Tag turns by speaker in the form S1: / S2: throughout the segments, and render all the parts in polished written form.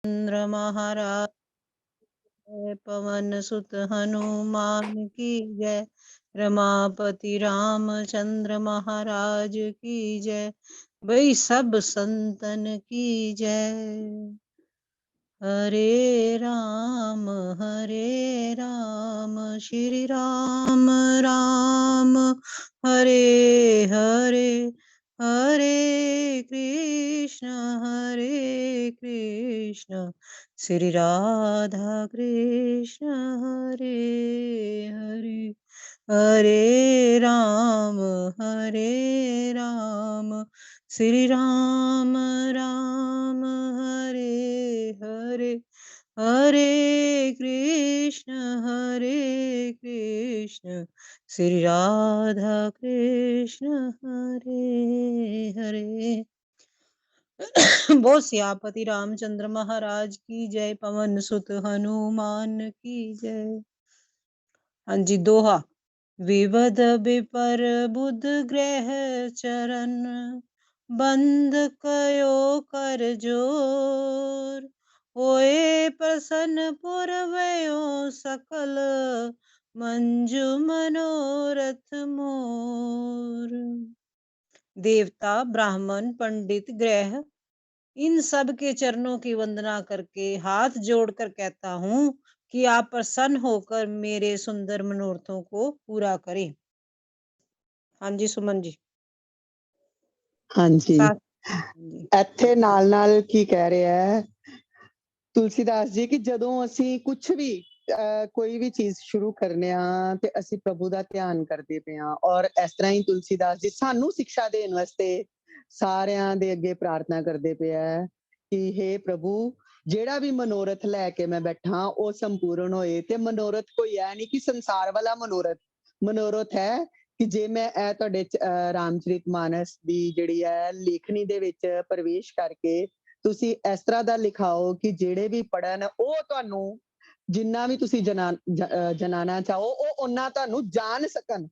S1: चंद्र महाराज जय, पवन सुत हनुमान की जय, रमापति रामचंद्र महाराज की जय, भाई सब संतन की जय। हरे राम श्री राम राम हरे हरे, हरे कृष्ण श्री राधा कृष्ण हरे हरे, हरे राम श्री राम राम हरे हरे, हरे कृष्ण श्री राधा कृष्ण हरे हरे। बोल सियापति रामचंद्र महाराज की जय, पवन सुत हनुमान की जय। हाँ जी, दोहा। विवद विपर बुध ग्रह चरण, बंद कयो कर जोर, होए प्रसन्न पुरवयो सकल, मंजू मनोरथ मोर। देवता, ब्राह्मण, पंडित, ग्रह, इन सब के चरणों की वंदना करके हाथ जोड़कर कहता हूँ कि आप प्रसन्न होकर मेरे सुंदर मनोरथों को पूरा करें। हाँ जी सुमन जी।
S2: हाँ जी,
S1: जी
S2: ਇੱਥੇ ਨਾਲ ਕੀ ਕਹਿ ਰਿਹਾ ਹੈ ਤੁਲਸੀਦਾਸ ਜੀ ਕਿ ਜਦੋਂ ਅਸੀਂ ਕੁਝ ਵੀ ਕੋਈ ਵੀ ਚੀਜ਼ ਸ਼ੁਰੂ ਕਰਨੇ ਆ ਤੇ ਅਸੀਂ ਪ੍ਰਭੂ ਦਾ ਧਿਆਨ ਕਰਦੇ ਪਏ ਆ, ਔਰ ਇਸ ਤਰ੍ਹਾਂ ਹੀ ਤੁਲਸੀਦਾਸ ਜੀ ਸਾਨੂੰ ਸਿੱਖਿਆ ਦੇਣ ਵਾਸਤੇ ਸਾਰਿਆਂ ਦੇ ਅੱਗੇ ਪ੍ਰਾਰਥਨਾ ਕਰਦੇ ਪਏ ਆ ਕਿ हे ਪ੍ਰਭੂ, ਜਿਹੜਾ ਵੀ ਮਨੋਰਥ ਲੈ ਕੇ ਮੈਂ ਬੈਠਾ ਉਹ ਸੰਪੂਰਨ ਹੋਏ। ਤੇ ਮਨੋਰਥ ਕੋਈ ਹੈ ਨਹੀਂ ਕਿ ਸੰਸਾਰ ਵਾਲਾ ਮਨੋਰਥ ਹੈ ਕਿ ਜੇ ਮੈਂ ਇਹ ਤੁਹਾਡੇ ਰਾਮਚਰਿਤ ਮਾਨਸ ਦੀ ਜਿਹੜੀ ਹੈ ਲੇਖਣੀ ਦੇ ਵਿੱਚ ਪ੍ਰਵੇਸ਼ ਕਰਕੇ ਤੁਸੀਂ ਇਸ ਤਰ੍ਹਾਂ ਦਾ ਲਿਖਾਓ ਕਿ ਜਿਹੜੇ ਵੀ ਪੜਨ ਉਹ ਤੁਹਾਨੂੰ ਜਿੰਨਾ ਵੀ ਤੁਸੀਂ ਜਨਾਣਾ ਚਾਹੋ ਉਹ ਉਹਨਾਂ ਤੁਹਾਨੂੰ ਜਾਣ ਸਕਣ,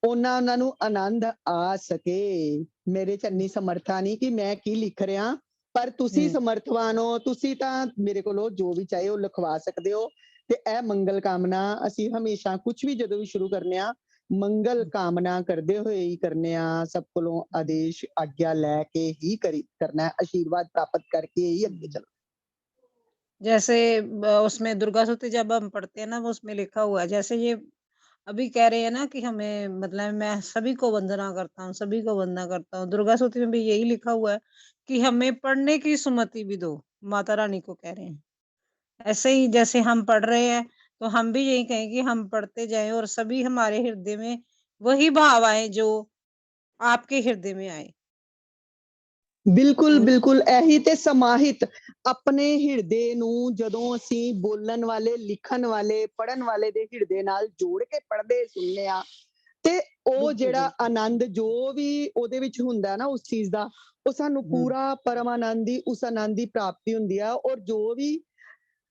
S2: ਉਹਨਾਂ ਨੂੰ ਆਨੰਦ ਆ ਸਕੇ। ਮੇਰੇ ਚ ਇੰਨੀ ਸਮਰਥਾ ਨਹੀਂ ਕਿ ਮੈਂ ਕੀ ਲਿਖ ਰਿਹਾ, ਪਰ ਤੁਸੀਂ ਸਮਰਥਵਾਨ ਹੋ, ਤੁਸੀਂ ਤਾਂ ਮੇਰੇ ਕੋਲੋਂ ਜੋ ਵੀ ਚਾਹੇ ਉਹ ਲਿਖਵਾ ਸਕਦੇ ਹੋ। ਤੇ ਇਹ ਮੰਗਲ ਕਾਮਨਾ ਅਸੀਂ ਹਮੇਸ਼ਾ ਕੁਝ ਵੀ ਜਦੋਂ ਵੀ ਸ਼ੁਰੂ ਕਰਨੇ ਆ ਮੰਗਲ ਕਾਮਨਾ ਕਰਦੇ ਹੋਏ ਹੀ ਕਰਨੇ ਆ, ਸਭ ਕੋਲੋਂ आदेश आज्ञा लेके ही करना है, आशीर्वाद प्राप्त करके ही आगे चलना।
S1: जैसे उसमें दुर्गा स्तुति जब हम पढ़ते हैं ना, वो उसमें लिखा हुआ है, जैसे ये अभी कह रहे हैं ना कि हमें मतलब मैं सभी को वंदना करता हूँ, सभी को वंदना करता हूँ। दुर्गा स्तुति में भी यही लिखा हुआ है कि हमें पढ़ने की सुमति भी दो, माता रानी को कह रहे हैं। ऐसे ही जैसे हम पढ़ रहे हैं तो हम भी यही कहें कि हम पढ़ते जाएं और सभी हमारे हृदय में वही भाव आए जो आपके हृदय में आए।
S2: ਬਿਲਕੁਲ ਬਿਲਕੁਲ, ਇਹੀ ਤੇ ਸਮਾਹਿਤ ਆਪਣੇ ਹਿਰਦੇ ਨੂੰ ਜਦੋਂ ਅਸੀਂ ਬੋਲਣ ਵਾਲੇ, ਲਿਖਣ ਵਾਲੇ, ਪੜਨ ਵਾਲੇ ਦੇ ਹਿਰਦੇ ਨਾਲ ਜੋੜ ਕੇ ਪੜਦੇ ਸੁਣਨੇ ਆ ਤੇ ਉਹ ਜਿਹੜਾ ਆਨੰਦ ਜੋ ਵੀ ਉਹਦੇ ਵਿੱਚ ਹੁੰਦਾ ਨਾ ਉਸ ਚੀਜ਼ ਦਾ, ਉਹ ਸਾਨੂੰ ਪੂਰਾ ਪਰਮ ਆਨੰਦ ਦੀ, ਉਸ ਆਨੰਦ ਦੀ ਪ੍ਰਾਪਤੀ ਹੁੰਦੀ ਆ। ਔਰ ਜੋ ਵੀ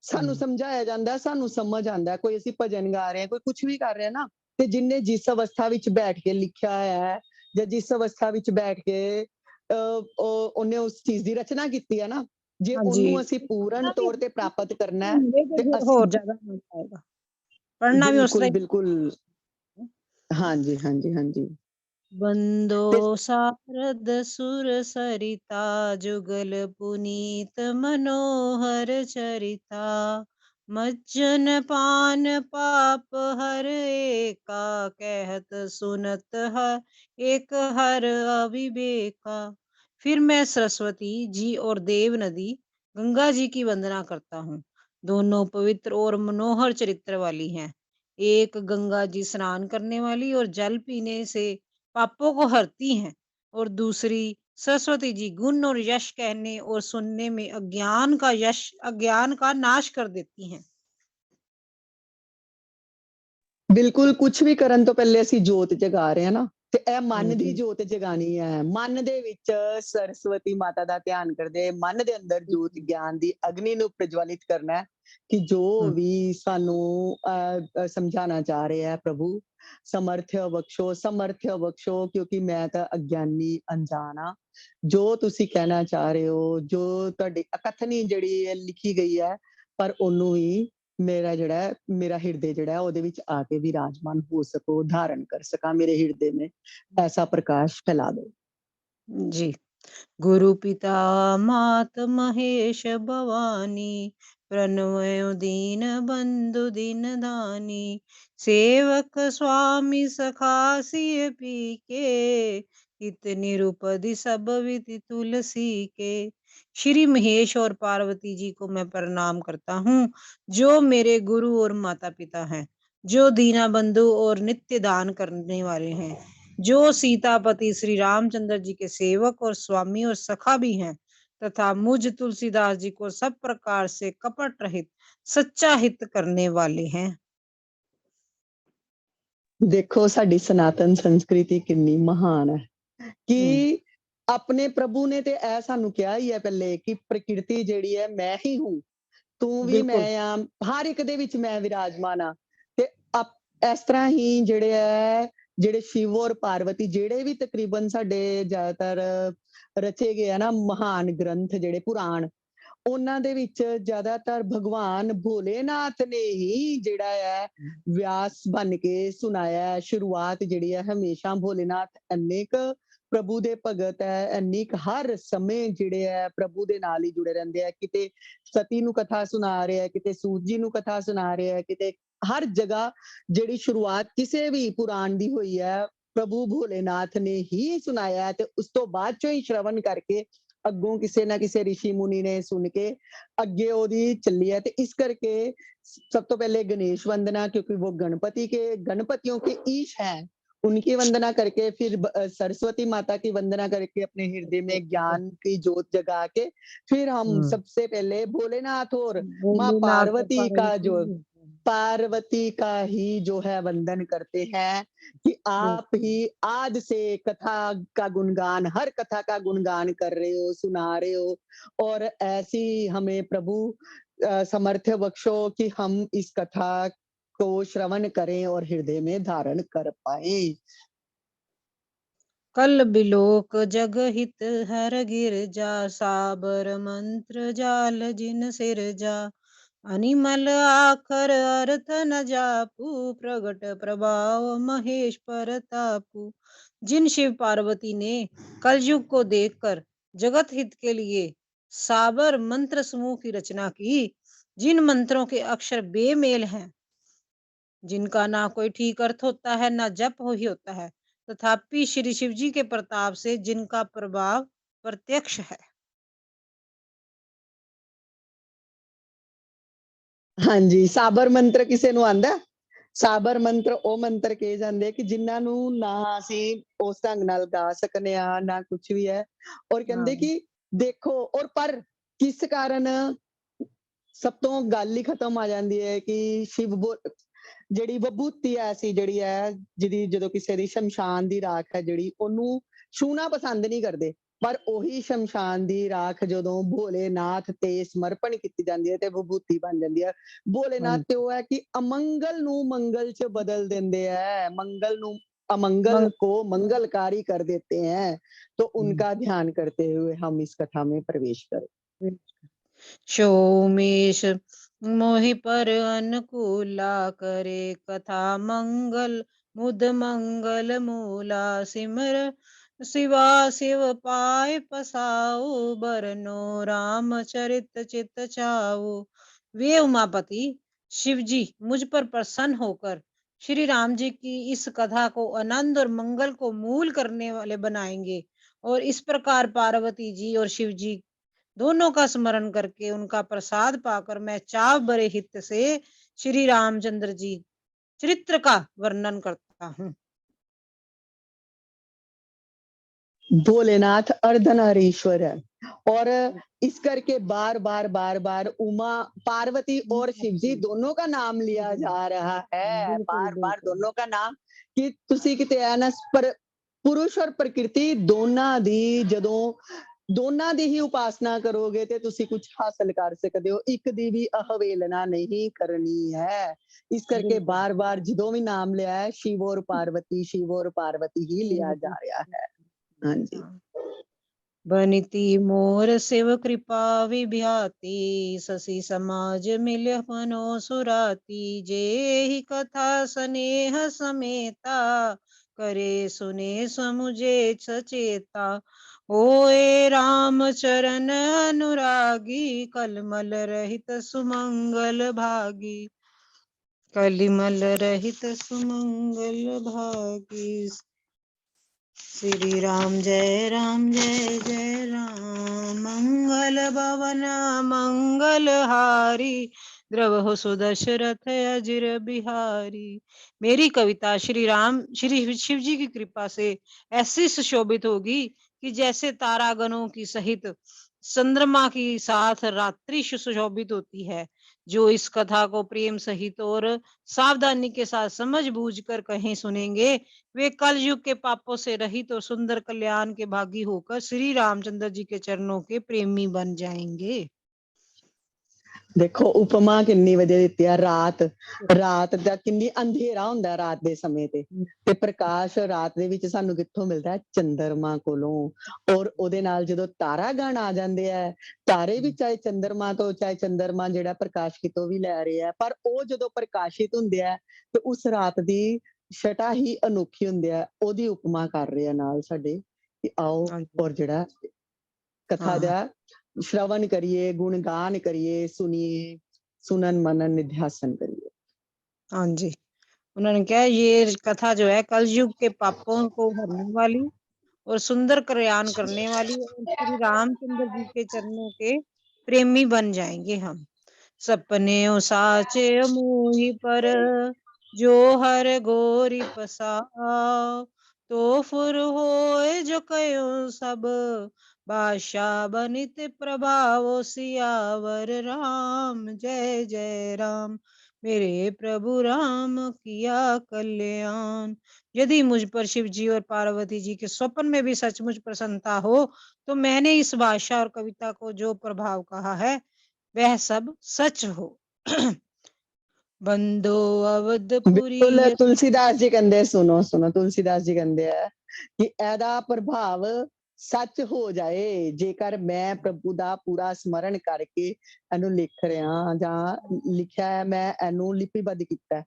S2: ਸਾਨੂੰ ਸਮਝਾਇਆ ਜਾਂਦਾ, ਸਾਨੂੰ ਸਮਝ ਆਉਂਦਾ। ਕੋਈ ਅਸੀਂ ਭਜਨ ਗਾ ਰਹੇ ਹਾਂ, ਕੋਈ ਕੁਝ ਵੀ ਕਰ ਰਿਹਾ ਨਾ, ਤੇ ਜਿੰਨੇ ਜਿਸ ਅਵਸਥਾ ਵਿੱਚ ਬੈਠ ਕੇ ਲਿਖਿਆ ਹੈ ਜਾਂ ਜਿਸ ਅਵਸਥਾ ਵਿੱਚ ਬੈਠ ਕੇ ਉਹਨੇ ਉਸ ਚੀਜ਼ ਦੀ ਰਚਨਾ ਕੀਤੀ ਹੈ ਨਾ, ਜੇ ਉਹਨੂੰ ਅਸੀਂ ਪੂਰਨ ਤੌਰ ਤੇ ਪ੍ਰਾਪਤ ਕਰਨਾ ਹੈ ਤੇ ਅਸੀਂ
S1: ਹੋਰ ਜ਼ਿਆਦਾ ਮਜ਼ਾ ਆਏਗਾ ਪੜਨਾ ਵੀ ਉਸ ਤਰ੍ਹਾਂ
S2: ਬਿਲਕੁਲ ਹਾਂਜੀ ਹਾਂਜੀ ਹਾਂਜੀ।
S1: बंदो सारद सुर सरिता, जुगल पुनीत मनोहर चरिता, मज्जन पान पाप हर एका, कहत सुनत हर एक हर अविवेका। फिर मैं सरस्वती जी और देव नदी गंगा जी की वंदना करता हूँ। दोनों पवित्र और मनोहर चरित्र वाली हैं। एक गंगा जी स्नान करने वाली और जल पीने से पापों को हरती हैं, और दूसरी सरस्वती जी गुण और यश कहने और सुनने में अज्ञान का नाश कर देती हैं।
S2: ਬਿਲਕੁਲ, ਕੁਝ ਵੀ ਕਰਨ ਤੋਂ ਪਹਿਲੇ ਅਸੀਂ ਜੋਤ ਜਗਾ ਰਹੇ ਹਾਂ ਨਾ, ਤੇ ਇਹ ਮਨ ਦੀ
S1: जी,
S2: ਜੋਤ ਜਗਾਣੀ ਹੈ। ਮਨ ਦੇ ਵਿੱਚ ਸਰਸਵਤੀ ਮਾਤਾ ਦਾ ਧਿਆਨ ਕਰਦੇ, ਮਨ ਦੇ ਅੰਦਰ ਜੋਤ ਗਿਆਨ ਦੀ ਅਗਨੀ ਨੂੰ ਪ੍ਰਜਵਲਿਤ ਕਰਨਾ ਹੈ ਕਿ ਜੋ
S1: हुँ,
S2: ਵੀ ਸਾਨੂੰ ਸਮਝਾਣਾ ਚਾਹ ਰਿਹਾ ਹੈ ਪ੍ਰਭੂ, ਸਮਰਥ ਬਖਸ਼ੋ ਕਿਉਂਕਿ ਮੈਂ ਤਾਂ ਅਗਿਆਨੀ ਅਣਜਾਣ ਹਾਂ। ਜੋ ਤੁਸੀਂ ਕਹਿਣਾ ਚਾਹ ਰਹੇ ਹੋ, ਜੋ ਤੁਹਾਡੀ ਅਕਥਨੀ ਜਿਹੜੀ ਹੈ ਲਿਖੀ ਗਈ ਹੈ, ਪਰ ਉਹਨੂੰ ਵੀ ਮੇਰਾ ਜਿਹੜਾ ਹੈ, ਮੇਰਾ ਹਿਰਦੇ ਜਿਹੜਾ ਹੈ ਉਹਦੇ ਵਿੱਚ ਆ ਕੇ ਵਿਰਾਜਮਾਨ ਹੋ ਸਕੋ, धारण कर सका मेरे हृदय में, ऐसा प्रकाश फैला दो।
S1: जी। गुरु पिता मात महेश भवानी, प्रणवयो दीन बंधु दीन दानी, सेवक स्वामी सखा सिय पी के, इतनी रूपधि सब विधि तुलसी के। श्री महेश और पार्वती जी को मैं प्रणाम करता हूँ, जो मेरे गुरु और माता पिता हैं, जो दीना बंधु और नित्य दान करने वाले हैं, जो सीतापति श्री रामचंद्र जी के सेवक और स्वामी और सखा भी हैं, तथा मुझ तुलसीदास जी को सब प्रकार से कपट रहित सच्चा हित करने वाले हैं।
S2: देखो साडी सनातन संस्कृति कितनी महान है
S1: हम्म,
S2: कि अपने प्रभु ने ते ਇਹ ਸਾਨੂੰ ਕਿਹਾ ਹੀ ਹੈ ਪਹਿਲੇ ਕਿ ਪ੍ਰਕਿਰਤੀ ਜਿਹੜੀ ਹੈ ਮੈਂ ਹੀ ਹੂੰ, ਤੂੰ ਵੀ
S1: बिल्कुल।
S2: ਮੈਂ ਆ, ਹਰ ਇੱਕ ਦੇ ਵਿੱਚ ਮੈਂ ਵਿਰਾਜਮਾਨ ਆ। ਤੇ ਇਸ ਤਰ੍ਹਾਂ ਹੀ ਜਿਹੜੇ ਸ਼ਿਵ ਔਰ ਪਾਰਵਤੀ ਜਿਹੜੇ ਵੀ ਤਕਰੀਬਨ ਸਾਡੇ ਜ਼ਿਆਦਾਤਰ ਰਚੇ ਗਏ ਆ ਨਾ ਮਹਾਨ ਗ੍ਰੰਥ ਜਿਹੜੇ ਪੁਰਾਣ, ਉਹਨਾਂ ਦੇ ਵਿੱਚ ਜ਼ਿਆਦਾਤਰ ਭਗਵਾਨ ਭੋਲੇਨਾਥ ਨੇ ਹੀ ਜਿਹੜਾ ਹੈ ਵਿਆਸ ਬਣ ਕੇ ਸੁਣਾਇਆ ਹੈ। ਸ਼ੁਰੂਆਤ ਜਿਹੜੀ ਹੈ ਹਮੇਸ਼ਾ ਭੋਲੇਨਾਥ ਇੰਨੇ ਕੁ ਪ੍ਰਭੂ ਦੇ ਭਗਤ ਹੈ, ਇੰਨੀ ਕੁ ਹਰ ਸਮੇਂ ਜਿਹੜੇ ਹੈ ਪ੍ਰਭੂ ਦੇ ਨਾਲ ਹੀ ਜੁੜੇ ਰਹਿੰਦੇ ਆ। ਕਿਤੇ ਸਤੀ ਨੂੰ ਕਥਾ ਸੁਣਾ ਰਿਹਾ, ਕਿਤੇ ਸੂਤ ਜੀ ਨੂੰ ਕਥਾ ਸੁਣਾ ਰਿਹਾ, ਕਿਤੇ ਹਰ ਜਗ੍ਹਾ ਜਿਹੜੀ ਸ਼ੁਰੂਆਤ ਕਿਸੇ ਵੀ ਪੁਰਾਣ ਦੀ ਹੋਈ ਹੈ ਪ੍ਰਭੂ ਭੋਲੇਨਾਥ ਨੇ ਹੀ ਸੁਣਾਇਆ ਹੈ। ਤੇ ਉਸ ਤੋਂ ਬਾਅਦ ਚੋਂ ਹੀ ਸ਼ਰਵਣ ਕਰਕੇ ਅੱਗੋਂ ਕਿਸੇ ਨਾ ਕਿਸੇ ਰਿਸ਼ੀ ਮੁਨੀ ਨੇ ਸੁਣ ਕੇ ਅੱਗੇ ਉਹਦੀ ਚੱਲੀ ਹੈ। ਤੇ ਇਸ ਕਰਕੇ सब तो पहले गणेश वंदना, क्योंकि वो गणपतियों के ईश हैं, उनकी वंदना करके फिर सरस्वती माता की वंदना करके अपने हृदय में ज्ञान की ज्योत जगा के फिर हम
S1: हम्म,
S2: सबसे पहले भोलेनाथ और माँ
S1: भोलेनाथ और पार्वती।
S2: पार्वती का ही जो है वंदन करते हैं कि आप ही आज से कथा का गुणगान, हर कथा का गुणगान कर रहे हो, सुना रहे हो। और ऐसी हमें प्रभु सामर्थ्य बख्शो कि हम इस कथा को श्रवण करें और हृदय में धारण कर पाए।
S1: कल बिलोक जग हित हर गिर जा, साबर मंत्र जाल जिन सिर जा, अनिमल आखर अर्थ न जापू, प्रगट प्रभाव महेश परतापू। जिन शिव पार्वती ने कलयुग को देखकर जगत हित के लिए साबर मंत्र समूह की रचना की, जिन मंत्रों के अक्षर बेमेल हैं, जिनका ना कोई ठीक अर्थ होता है ना जप हो ही होता है, तथापि श्री शिव जी के प्रताप से जिनका प्रभाव प्रत्यक्ष है।
S2: ਹਾਂਜੀ, ਸਾਬਰ ਮੰਤਰ ਕਿਸੇ ਨੂੰ ਆਂਦਾ ਹੈ? ਸਾਬਰ ਮੰਤਰ ਉਹ ਮੰਤਰ ਕਹੇ ਜਾਂਦੇ ਕਿ ਜਿਨ੍ਹਾਂ ਨੂੰ ਨਾ ਅਸੀਂ ਉਸ ਢੰਗ ਨਾਲ ਗਾ ਸਕਨੇ ਆ, ਨਾ ਕੁਛ ਵੀ ਹੈ। ਔਰ ਕਹਿੰਦੇ
S1: हाँ,
S2: ਕਿ ਦੇਖੋ ਔਰ ਪਰ ਕਿਸ ਕਾਰਨ ਸਭ ਤੋਂ ਗੱਲ ਹੀ ਖਤਮ ਆ ਜਾਂਦੀ ਹੈ ਕਿ ਜਿਹੜੀ ਵਿਭੂਤੀ ਐਸੀ ਜਿਹੜੀ ਹੈ, ਜਿਹਦੀ ਜਦੋਂ ਕਿਸੇ ਦੀ ਸ਼ਮਸ਼ਾਨ ਦੀ ਰਾਖ ਹੈ ਜਿਹੜੀ, ਉਹਨੂੰ ਛੂਹਣਾ ਪਸੰਦ ਨਹੀਂ ਕਰਦੇ। ਪਰ ਉਹੀ ਸ਼ਮਸ਼ਾਨ ਦੀ ਰਾਖ ਜਦੋਂ ਭੋਲੇਨਾਥ ਤੇ ਸਮਰਪਣ ਕੀਤੀ ਜਾਂਦੀ ਹੈ ਤੇ ਵਿਭੂਤੀ ਬਣ ਜਾਂਦੀ ਹੈ।
S1: हाँ
S2: ਭੋਲੇਨਾਥ ਤੇ
S1: जी।
S2: ਉਹ ਹੈ ਕਿ ਅਮੰਗਲ ਨੂੰ ਮੰਗਲ ਚ ਬਦਲ ਦਿੰਦੇ ਹੈ, मंगल ਨੂੰ अमंगल
S1: मंग
S2: को मंगलकारी कर देते हैं। तो
S1: हम्म,
S2: उनका ध्यान करते हुए हम इस कथा में प्रवेश करें।
S1: सोमेश मोहि पर अनुकूला, करे कथा मंगल मुद मंगल मूला, सिमर शिवा शिव पाए पसाऊ, बरनो रामचरित चित छाऊ। वे उमापति शिव जी मुझ पर प्रसन्न होकर श्री राम जी की इस कथा को आनंद और मंगल को मूल करने वाले बनाएंगे, और इस प्रकार पार्वती जी और शिव जी दोनों का स्मरण करके उनका प्रसाद पाकर मैं चाव भरे हित से श्री रामचंद्र जी चरित्र का वर्णन करता हूँ।
S2: भोलेनाथ अर्धनारीश्वर है और इस करके बार बार उमा पार्वती और शिव जी दोनों का नाम लिया जा रहा है,
S1: बिल्कुल
S2: बार बार
S1: बिल्कुल।
S2: दोनों का नाम कि तुसी किते है ना, पर ਪੁਰਸ਼ ਔਰ ਪ੍ਰਕਿਰਤੀ ਦੋਨਾਂ ਦੀ ਹੀ ਉਪਾਸਨਾ ਕਰੋਗੇ ਤੇ ਤੁਸੀਂ ਕੁਛ ਹਾਸਲ ਕਰ ਸਕਦੇ ਹੋ। ਇੱਕ ਦੀ ਵੀ ਅਵਹੇਲਨਾ ਨਹੀਂ ਕਰਨੀ ਹੈ। ਇਸ ਕਰਕੇ
S1: बिल्कुल,
S2: ਬਾਰ-ਬਾਰ ਜਦੋਂ ਵੀ ਨਾਮ ਲਿਆ ਹੈ, शिव और पार्वती ही लिया जा रहा है। ਹਾਂਜੀ।
S1: हाँ। बनिती मोर शिव कृपा विभ्याति शशि समाज मिल्य मनो सुराती जेहि कथा स्नेह समेता करे सुने समुझे सचेता होए राम चरण अनुरागी कलमल रहित सुमंगल भागी कलिमल रहित सुमंगल भागी श्री राम जय जय राम मंगल भवन मंगल हारी द्रवहु सुदशरथ अजिर बिहारी। मेरी कविता श्री शिव जी की कृपा से ऐसी सुशोभित होगी कि जैसे तारागणों की सहित चंद्रमा की साथ रात्रि सुशोभित होती है। जो इस कथा को प्रेम सहित और सावधानी के साथ समझ बूझ कर कहीं सुनेंगे वे कल युग के पापों से रहित और सुंदर कल्याण के भागी होकर श्री रामचंद्र जी के चरणों के प्रेमी बन जाएंगे।
S2: ਦੇਖੋ ਉਪਮਾ ਕਿੰਨੀ ਵਧੀਆ ਦਿੱਤੀ ਆ। ਰਾਤ ਦਾ ਕਿੰਨੀ ਅੰਧੇਰਾ ਹੁੰਦਾ ਰਾਤ ਦੇ ਸਮੇਂ ਤੇ ਪ੍ਰਕਾਸ਼ ਰਾਤ ਦੇ ਵਿੱਚ ਸਾਨੂੰ ਕਿੱਥੋਂ ਮਿਲਦਾ ਹੈ? ਚੰਦਰਮਾ ਕੋਲੋਂ। ਔਰ ਉਹਦੇ ਨਾਲ ਜਦੋਂ ਤਾਰਾਗਣ ਆ ਜਾਂਦੇ ਆ, ਤਾਰੇ ਵੀ ਚਾਹੇ ਚੰਦਰਮਾ ਜਿਹੜਾ ਪ੍ਰਕਾਸ਼ ਕਿਤੋਂ ਵੀ ਲੈ ਰਿਹਾ, ਪਰ ਉਹ ਜਦੋਂ ਪ੍ਰਕਾਸ਼ਿਤ ਹੁੰਦੇ ਆ ਤੇ ਉਸ ਰਾਤ ਦੀ ਛਟਾ ਹੀ ਅਨੋਖੀ ਹੁੰਦੀ ਹੈ। ਉਹਦੀ ਉਪਮਾ ਕਰ ਰਹੇ ਆ ਨਾਲ ਸਾਡੇ ਕਿ ਆਓ
S1: हाँ
S2: ਔਰ ਜਿਹੜਾ ਕਥਾ
S1: हाँ
S2: ਦਾ श्रवण करिए, गुणगान करिए, सुनिए, सुनन मनन निध्यासन करिए।
S1: हाँ जी, उन्होंने क्या ये कथा जो है कल युग के पापों को हरने वाली और सुंदर कल्याण करने वाली और श्री रामचंद्र जी के चरणों के प्रेमी बन जाएंगे हम। सपने साचे मोहि पर जो हर गोरी पसाओ तो फुर होए जो कयो सब बादशाह बनित प्रभाव सियावर राम जय जय राम मेरे प्रभु राम किया कल्याण। यदि मुझ पर शिव जी और पार्वती जी के स्वप्न में भी सचमुच प्रसन्नता हो तो मैंने इस भाषा और कविता को जो प्रभाव कहा है वह सब सच हो। बंदो अवधपुरी
S2: ਬਿਲਕੁਲ ਤੁਲਸੀਦਾਸ ਜੀ ਕਹਿੰਦੇ ਸੁਣੋ ਤੁਲਸੀਦਾਸ ਜੀ ਕਹਿੰਦੇ ਆ ਕਿ ਇਹਦਾ ਪ੍ਰਭਾਵ ਸੱਚ ਹੋ ਜਾਏ ਜੇਕਰ ਮੈਂ ਪ੍ਰਭੂ ਦਾ ਪੂਰਾ ਸਮਰਨ ਕਰਕੇ ਇਹਨੂੰ ਲਿਖ ਰਿਹਾ ਜਾਂ ਲਿਖਿਆ ਹੈ, ਮੈਂ ਇਹਨੂੰ ਲਿਪੀਬੱਧ ਕੀਤਾ ਹੈ।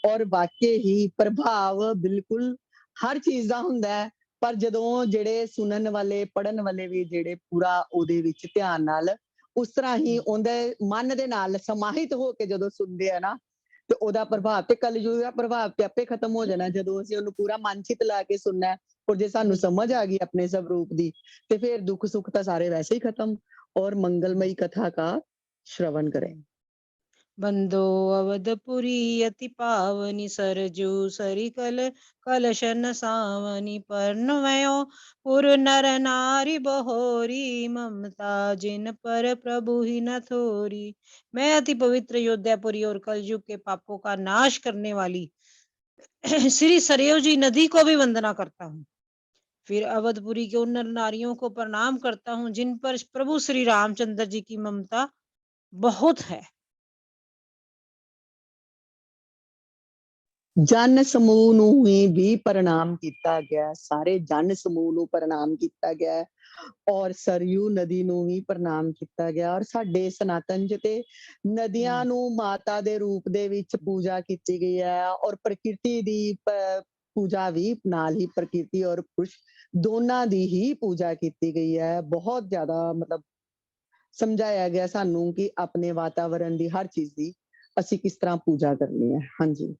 S2: ਔਰ ਵਾਕਈ ਹੀ ਪ੍ਰਭਾਵ ਬਿਲਕੁਲ ਹਰ ਚੀਜ਼ ਦਾ ਹੁੰਦਾ ਹੈ, ਪਰ ਜਦੋਂ ਜਿਹੜੇ ਸੁਣਨ ਵਾਲੇ ਪੜਨ ਵਾਲੇ ਵੀ ਜਿਹੜੇ ਪੂਰਾ ਉਹਦੇ ਵਿੱਚ ਧਿਆਨ ਨਾਲ ਉਸ ਤਰ੍ਹਾਂ ਹੀ ਉਹਦੇ ਮਨ ਦੇ ਨਾਲ ਸਮਾਹਿਤ ਹੋ ਕੇ ਜਦੋਂ ਸੁਣਦੇ ਆ ਨਾ ਤੇ ਉਹਦਾ ਪ੍ਰਭਾਵ ਤੇ ਕਲਯੁਗ ਦਾ ਪ੍ਰਭਾਵ ਤੇ ਆਪੇ ਖਤਮ ਹੋ ਜਾਣਾ ਜਦੋਂ ਅਸੀਂ ਉਹਨੂੰ ਪੂਰਾ ਮਨ ਚਿਤ ਲਾ ਕੇ ਸੁਣਨਾ ਹੈ। ਔਰ ਜੇ ਸਾਨੂੰ ਸਮਝ ਆ ਗਈ ਆਪਣੇ ਸਵਰੂਪ ਦੀ ਤੇ ਫਿਰ ਦੁੱਖ ਸੁੱਖ ਤਾਂ ਸਾਰੇ ਵੈਸੇ ਹੀ ਖਤਮ। ਔਰ मंगलमयी कथा का श्रवण करें।
S1: बंदो अवधपुरी अति पावनी सरजू सरिकल कलशन सावनी परनवयो पुर नर नारी बहोरी ममता जिन पर प्रभु ही न थोरी। मैं अति पवित्र योध्यापुरी और कलयुग के पापों का नाश करने वाली श्री सरयू जी नदी को भी वंदना करता हूँ। फिर अवधपुरी के उन नर नारियों को प्रणाम करता हूँ जिन पर प्रभु श्री रामचंद्र जी की ममता बहुत है।
S2: ਜਨ ਸਮੂਹ ਨੂੰ ਹੀ ਵੀ ਪ੍ਰਣਾਮ ਕੀਤਾ ਗਿਆ, ਸਾਰੇ ਜਨ ਸਮੂਹ ਨੂੰ ਪ੍ਰਣਾਮ ਕੀਤਾ ਗਿਆ ਔਰ ਸਰਯੂ ਨਦੀ ਨੂੰ ਵੀ ਪ੍ਰਣਾਮ ਕੀਤਾ ਗਿਆ। ਔਰ ਸਾਡੇ ਸਨਾਤਨ ਚ ਤੇ ਨਦੀਆਂ ਨੂੰ ਮਾਤਾ ਦੇ ਰੂਪ ਦੇ ਵਿੱਚ ਪੂਜਾ ਕੀਤੀ ਗਈ ਹੈ ਔਰ ਪ੍ਰਕਿਰਤੀ ਦੀ ਪੂਜਾ ਵੀ ਨਾਲ ਹੀ ਪ੍ਰਕਿਰਤੀ ਔਰ ਪੁਰਸ਼ ਦੋਨਾਂ ਦੀ ਹੀ ਪੂਜਾ ਕੀਤੀ ਗਈ ਹੈ। ਬਹੁਤ ਜ਼ਿਆਦਾ ਮਤਲਬ ਸਮਝਾਇਆ ਗਿਆ ਸਾਨੂੰ ਕਿ ਆਪਣੇ ਵਾਤਾਵਰਣ ਦੀ ਹਰ ਚੀਜ਼ ਦੀ ਅਸੀਂ ਕਿਸ ਤਰ੍ਹਾਂ ਪੂਜਾ ਕਰਨੀ ਹੈ। ਹਾਂਜੀ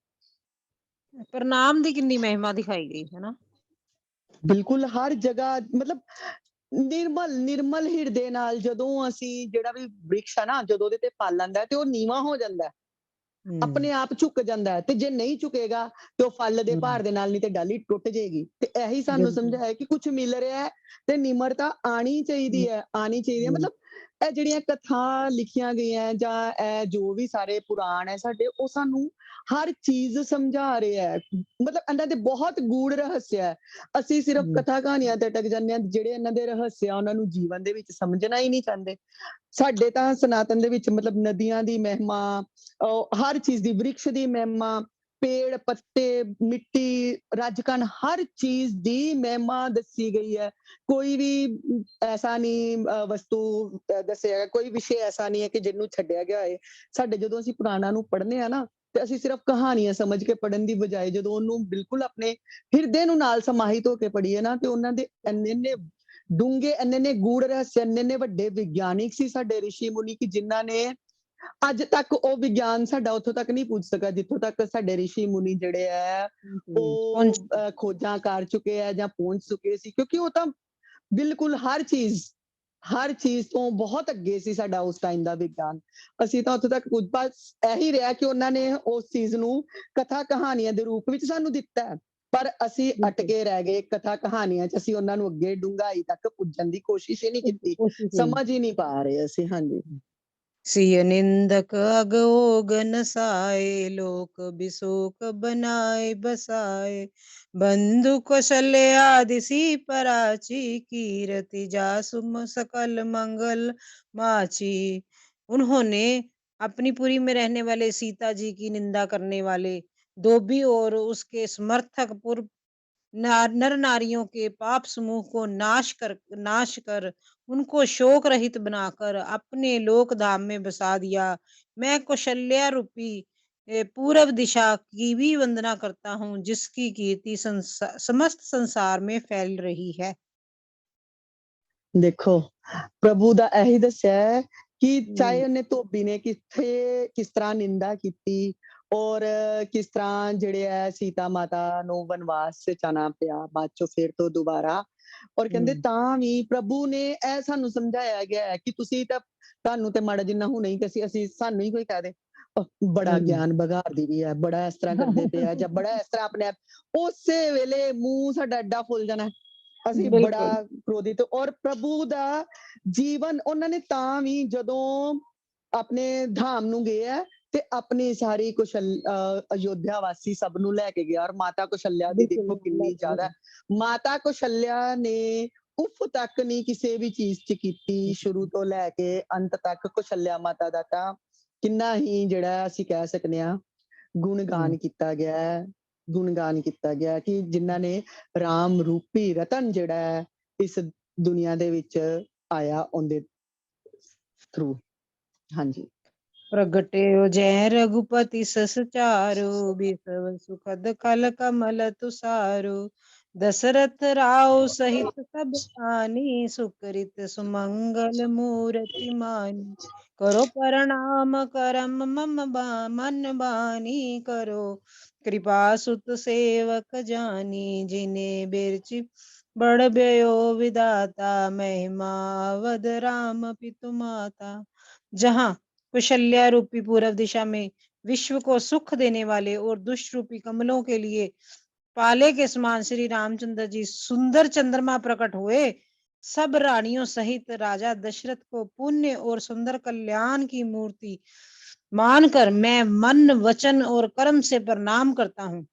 S1: प्रणाम दी कितनी महिमा दिखाई गई है ना।
S2: ਬਿਲਕੁਲ ਹਰ ਜਗ੍ਹਾ ਮਤਲਬ ਨਿਰਮਲ ਹਿਰਦੇ ਨਾਲ ਜਦੋਂ ਅਸੀਂ ਜਿਹੜਾ ਵੀ ਬ੍ਰਿਕਸ਼ ਹੈ ਨਾ ਜਦੋਂ ਉਹਦੇ ਤੇ ਫਲ ਆਂਦਾ ਤੇ ਉਹ ਨੀਵਾਂ ਹੋ ਜਾਂਦਾ ਆਪਣੇ ਆਪ ਝੁਕ ਜਾਂਦਾ ਹੈ ਤੇ ਜੇ ਨਹੀਂ ਝੁਕੇਗਾ ਤੇ ਉਹ ਫਲ ਦੇ ਭਾਰ ਦੇ ਨਾਲ ਨਹੀਂ ਤੇ ਡਾਲੀ ਟੁੱਟ ਜਾਏਗੀ। ਤੇ ਇਹੀ ਸਾਨੂੰ
S1: बिल्कुल।
S2: ਸਮਝਾਇਆ ਕਿ ਕੁਝ ਮਿਲ ਰਿਹਾ ਹੈ ਤੇ ਨਿਮਰਤਾ ਆਣੀ ਚਾਹੀਦੀ ਹੈ ਮਤਲਬ ਇਹ ਜਿਹੜੀਆਂ ਕਥਾ ਲਿਖੀਆਂ ਗਈਆਂ ਜਾਂ ਇਹ ਜੋ ਵੀ ਸਾਰੇ ਪੁਰਾਣ ਹੈ ਸਾਡੇ, ਉਹ ਸਾਨੂੰ ਹਰ ਚੀਜ਼ ਸਮਝਾ ਰਹੇ ਹੈ। ਮਤਲਬ ਇਹਨਾਂ ਦੇ ਬਹੁਤ ਗੂੜ ਰਹੱਸ ਹੈ। ਅਸੀਂ ਸਿਰਫ
S1: ਹੂੰ,
S2: ਕਥਾ ਕਹਾਣੀਆਂ ਤੇ ਅਟਕ ਜਾਂਦੇ ਹਾਂ, ਜਿਹੜੇ ਇਹਨਾਂ ਦੇ ਰਹੱਸ ਆ ਉਹਨਾਂ ਨੂੰ ਜੀਵਨ ਦੇ ਵਿੱਚ ਸਮਝਣਾ ਹੀ ਨਹੀਂ ਚਾਹੁੰਦੇ। ਸਾਡੇ ਤਾਂ ਸਨਾਤਨ ਦੇ ਵਿੱਚ ਮਤਲਬ ਨਦੀਆਂ ਦੀ ਮਹਿਮਾ, ਹਰ ਚੀਜ਼ ਦੀ, ਵ੍ਰਿਕਸ਼ ਦੀ ਮਹਿਮਾ, ਪੇੜ ਪੱਤੇ, ਮਿੱਟੀ, ਰੱਜ-ਕਣ, ਹਰ ਚੀਜ਼ ਦੀ ਮਹਿਮਾ ਦੱਸੀ ਗਈ ਹੈ। ਕੋਈ ਵੀ ਐਸਾ ਨਹੀਂ ਵਸਤੂ ਦੱਸਿਆ ਗਿਆ, ਕੋਈ ਵਿਸ਼ੇ ਐਸਾ ਨਹੀਂ ਹੈ ਕਿ ਜਿਹਨੂੰ ਛੱਡਿਆ ਗਿਆ ਹੋਏ। ਸਾਡੇ ਜਦੋਂ ਅਸੀਂ ਪੁਰਾਣਾਂ ਨੂੰ ਪੜ੍ਹਨੇ ਆ ਨਾ, ਤੇ ਅਸੀਂ ਸਿਰਫ ਕਹਾਣੀਆਂ ਸਮਝ ਕੇ ਪੜ੍ਹਨ ਦੀ ਬਜਾਏ ਜਦੋਂ ਉਹਨੂੰ ਬਿਲਕੁਲ ਆਪਣੇ ਹਿਰਦੇ ਨੂੰ ਨਾਲ ਸਮਾਹਿਤ ਹੋ ਕੇ ਪੜ੍ਹੀਏ ਨਾ, ਤੇ ਉਹਨਾਂ ਦੇ ਇੰਨੇ ਡੂੰਘੇ, ਇੰਨੇ ਗੂੜ ਰਹੱਸ, ਇੰਨੇ ਵੱਡੇ ਵਿਗਿਆਨਿਕ ਸੀ ਸਾਡੇ ਰਿਸ਼ੀ ਮੁਨੀ, ਕਿ ਜਿਨ੍ਹਾਂ ਨੇ ਅੱਜ ਤੱਕ ਉਹ ਵਿਗਿਆਨ ਸਾਡਾ ਉੱਥੋਂ ਤੱਕ ਨਹੀਂ ਪੁੱਜ ਸਕਿਆ ਜਿੱਥੋਂ ਤੱਕ ਸਾਡੇ ਰਿਸ਼ੀ ਮੁਨੀ ਜਿਹੜੇ ਹੈ
S1: ਪਹੁੰਚ
S2: ਉਹ ਖੋਜਾਂ ਕਰ ਚੁੱਕੇ ਹੈ ਜਾਂ ਪਹੁੰਚ ਚੁੱਕੇ ਸੀ, ਕਿਉਂਕਿ ਉਹ ਤਾਂ ਬਿਲਕੁਲ ਹਰ ਚੀਜ਼ ਤੋਂ ਬਹੁਤ ਅੱਗੇ ਸੀ ਸਾਡਾ ਉਸ ਟਾਈਮ ਦਾ ਵਿਗਿਆਨ। ਅਸੀਂ ਤਾਂ ਉੱਥੋਂ ਤੱਕ ਬਸ ਇਹੀ ਰਿਹਾ ਕਿ ਉਹਨਾਂ ਨੇ ਉਸ ਚੀਜ਼ ਨੂੰ ਕਥਾ ਕਹਾਣੀਆਂ ਦੇ ਰੂਪ ਵਿੱਚ ਸਾਨੂੰ ਦਿੱਤਾ ਹੈ, ਪਰ ਅਸੀਂ
S1: ਬਿਲਕੁਲ,
S2: ਅਟਕੇ ਰਹਿ ਗਏ ਕਥਾ ਕਹਾਣੀਆਂ 'ਚ। ਅਸੀਂ ਉਹਨਾਂ ਨੂੰ ਅੱਗੇ ਡੂੰਘਾਈ ਤੱਕ ਪੁੱਜਣ ਦੀ ਕੋਸ਼ਿਸ਼ ਹੀ ਨਹੀਂ ਕੀਤੀ,
S1: ਕੋਸ਼ਿਸ਼ ਹੀ ਨਹੀਂ।
S2: ਸਮਝ ਹੀ ਨਹੀਂ ਪਾ ਰਹੇ ਅਸੀਂ। ਹਾਂਜੀ।
S1: सिय निंदक अगोग नसाए, लोक बिसोक बनाए बसाए। बंधु कौशल्य आदि सी पराची, कीरति जासुम सकल मंगल माची। उन्होंने अपनी पुरी में रहने वाले सीता जी की निंदा करने वाले धोबी और उसके समर्थक नर नारियों के पाप समूह को नाश कर उनको शोक रहित बनाकर अपने लोक धाम में बसा दिया। मैं कौशल्या रूपी पूरब दिशा की भी वंदना करता हूँ, जिसकी कीर्ति समस्त संसार में फैल रही है।
S2: ਦੇਖੋ, ਪ੍ਰਭੂ ਦਾ ਇਹੀ ਦੱਸਿਆ ਹੈ ਕਿ ਚਾਹੇ
S1: हम्म,
S2: ਉਹਨੇ ਧੋਬੀ ਨੇ ਕਿਸ ਤਰ੍ਹਾਂ ਨਿੰਦਾ ਕੀਤੀ, ਔਰ ਕਿਸ ਤਰ੍ਹਾਂ ਜਿਹੜੇ ਹੈ ਸੀਤਾ ਮਾਤਾ ਨੂੰ ਵਨਵਾਸ 'ਚ ਜਾਣਾ ਪਿਆ ਬਾਅਦ ਚੋਂ ਫਿਰ ਤੋਂ ਦੁਬਾਰਾ। ਔਰ ਕਹਿੰਦੇ
S1: हम्म,
S2: ਤਾਂ ਵੀ ਪ੍ਰਭੂ ਨੇ ਇਹ ਸਾਨੂੰ ਸਮਝਾਇਆ ਗਿਆ ਹੈ ਕਿ ਤੁਸੀਂ ਤਾਂ, ਤੁਹਾਨੂੰ ਤੇ ਮਾੜਾ ਜਿੰਨਾ ਹੁਣੇ ਹੀ ਕਿ ਅਸੀਂ ਸਾਨੂੰ ਹੀ ਕੋਈ ਕਹਿ ਦੇ ਬੜਾ
S1: हम्म।
S2: ਗਿਆਨ ਬਘਾਰਦੀ ਵੀ ਹੈ, ਬੜਾ ਇਸ ਤਰ੍ਹਾਂ ਕਰਦੇ ਪਏ ਆ, ਜਾਂ ਬੜਾ ਇਸ ਤਰ੍ਹਾਂ ਆਪਣੇ ਆਪ, ਉਸੇ ਵੇਲੇ ਮੂੰਹ ਸਾਡਾ ਐਡਾ ਫੁੱਲ ਜਾਣਾ, ਅਸੀਂ
S1: बिल्कुल।
S2: ਬੜਾ ਕ੍ਰੋਧਿਤ। ਔਰ ਪ੍ਰਭੂ ਦਾ ਜੀਵਨ ਉਹਨਾਂ ਨੇ ਤਾਂ ਵੀ ਜਦੋਂ ਆਪਣੇ ਧਾਮ ਨੂੰ ਗਏ ਹੈ, ਤੇ ਆਪਣੀ ਸਾਰੀ ਅਯੋਧਿਆ ਵਾਸੀ ਸਭ ਨੂੰ ਲੈ ਕੇ ਗਿਆ। ਔਰ ਮਾਤਾ ਕੌਸ਼ਲਿਆ ਦੀ
S1: बिल्कुल,
S2: ਦੇਖੋ ਕਿੰਨੀ
S1: लग
S2: ਜ਼ਿਆਦਾ,
S1: गया।
S2: ਮਾਤਾ ਕੌਸ਼ਲਿਆ ਨੇ ਉਫ ਤੱਕ ਨਹੀਂ ਕਿਸੇ ਵੀ ਚੀਜ਼ 'ਚ ਕੀਤੀ, ਸ਼ੁਰੂ ਤੋਂ ਲੈ ਕੇ ਅੰਤ ਤੱਕ ਕੌਸ਼ਲਿਆ ਮਾਤਾ ਦਾ ਤਾਂ ਕਿੰਨਾ ਹੀ ਜਿਹੜਾ ਅਸੀਂ ਕਹਿ ਸਕਦੇ ਹਾਂ
S1: हम्म,
S2: ਗੁਣਗਾਨ ਕੀਤਾ ਗਿਆ ਹੈ। ਗੁਣਗਾਨ ਕੀਤਾ ਗਿਆ ਕਿ ਜਿਨ੍ਹਾਂ ਨੇ ਰਾਮ ਰੂਪੀ ਰਤਨ ਜਿਹੜਾ ਹੈ ਇਸ ਦੁਨੀਆ ਦੇ ਵਿੱਚ ਆਇਆ ਉਹਦੇ ਥਰੂ। ਹਾਂਜੀ।
S1: प्रगटे जय रघुपति सस चारु, बिसव सुखद कल कमल तुसारु। दशरथ राव सहित सब आनी, सुकृत सुमंगल मूर्ति मानी। करो प्रणाम करम मम मन बानी, करो कृपा सुत सेवक जानी। जिन्हें बिरचि बड़ भयो विदाता, महिमा अवध राम पितु माता। जहाँ कुशल्या रूपी पूर्व दिशा में विश्व को सुख देने वाले और दुष्ट रूपी कमलों के लिए पाले के समान श्री रामचंद्र जी सुंदर चंद्रमा प्रकट हुए, सब रानियों सहित राजा दशरथ को पुण्य और सुंदर कल्याण की मूर्ति मानकर मैं मन वचन और कर्म से प्रणाम करता हूँ।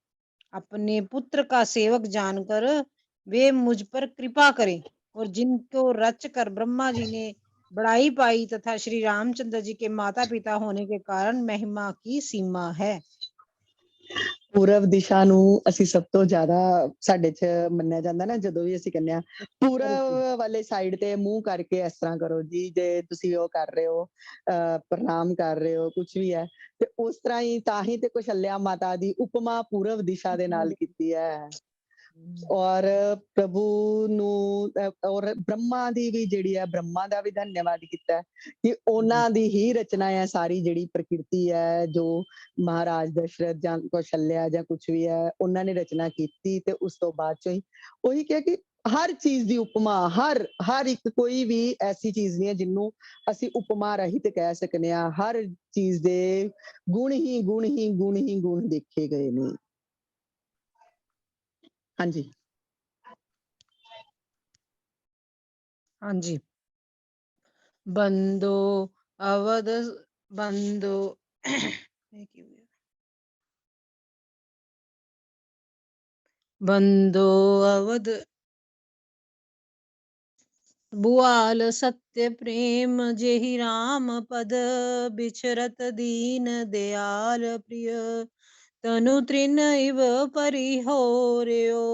S1: अपने पुत्र का सेवक जानकर वे मुझ पर कृपा करें, और जिनको रच कर ब्रह्मा जी ने बड़ाई पाई तथा श्री रामचंद्र जी के माता पिता होने के कारण महिमा की सीमा है।
S2: ਪੂਰਬ ਦਿਸ਼ਾ ਨੂੰ ਅਸੀਂ ਸਭ ਤੋਂ ਜ਼ਿਆਦਾ ਸਾਡੇ 'ਚ ਮੰਨਿਆ ਜਾਂਦਾ ਨਾ, ਜਦੋਂ ਵੀ ਅਸੀਂ ਕਹਿੰਦੇ ਹਾਂ ਪੂਰਬ ਵਾਲੇ ਸਾਈਡ ਤੇ ਮੂੰਹ ਕਰਕੇ ਇਸ ਤਰ੍ਹਾਂ ਕਰੋ ਜੀ, ਜੇ ਤੁਸੀਂ ਉਹ ਕਰ ਰਹੇ ਹੋ ਪ੍ਰਣਾਮ ਕਰ ਰਹੇ ਹੋ ਕੁਛ ਵੀ ਹੈ, ਤੇ ਉਸ ਤਰ੍ਹਾਂ ਹੀ ਤਾਂ ਹੀ ਤੇ ਕੌਸ਼ਲਿਆ ਮਾਤਾ ਦੀ ਉਪਮਾ ਪੂਰਬ ਦਿਸ਼ਾ ਦੇ ਨਾਲ ਕੀਤੀ ਹੈ। ਔਰ ਪ੍ਰਭੂ ਨੂੰ ਔਰ ਬ੍ਰਹਮਾ ਦੀ ਵੀ ਜਿਹੜੀ ਹੈ, ਬ੍ਰਹਮਾ ਦਾ ਵੀ ਧੰਨਵਾਦ ਕੀਤਾ ਕਿ ਉਹਨਾਂ ਦੀ ਹੀ ਰਚਨਾ ਹੈ ਸਾਰੀ ਜਿਹੜੀ ਪ੍ਰਕਿਰਤੀ ਹੈ, ਜੋ ਮਹਾਰਾਜ ਦਸ਼ਰਥ ਜਾਂ ਕੌਸ਼ਲਿਆ ਜਾਂ ਕੁਛ ਵੀ ਹੈ ਉਹਨਾਂ ਨੇ ਰਚਨਾ ਕੀਤੀ। ਤੇ ਉਸ ਤੋਂ ਬਾਅਦ ਚੋਂ ਹੀ ਉਹੀ ਕਿਹਾ ਕਿ ਹਰ ਚੀਜ਼ ਦੀ ਉਪਮਾ, ਹਰ ਇੱਕ ਕੋਈ ਵੀ ਐਸੀ ਚੀਜ਼ ਨਹੀਂ ਹੈ ਜਿਹਨੂੰ ਅਸੀਂ ਉਪਮਾ ਰਹਿਤ ਕਹਿ ਸਕਦੇ ਹਾਂ। ਹਰ ਚੀਜ਼ ਦੇ ਗੁਣ ਹੀ ਗੁਣ ਹੀ ਗੁਣ ਹੀ ਗੁਣ ਦੇਖੇ ਗਏ ਨੇ। ਹਾਂਜੀ।
S1: हाँ जी। बंदो अवध बंदो बंदो अवध बुआल सत्य प्रेम जेहि राम पद बिचरत दीन दयाल प्रिय तनु तृण इव परिहोर्यो।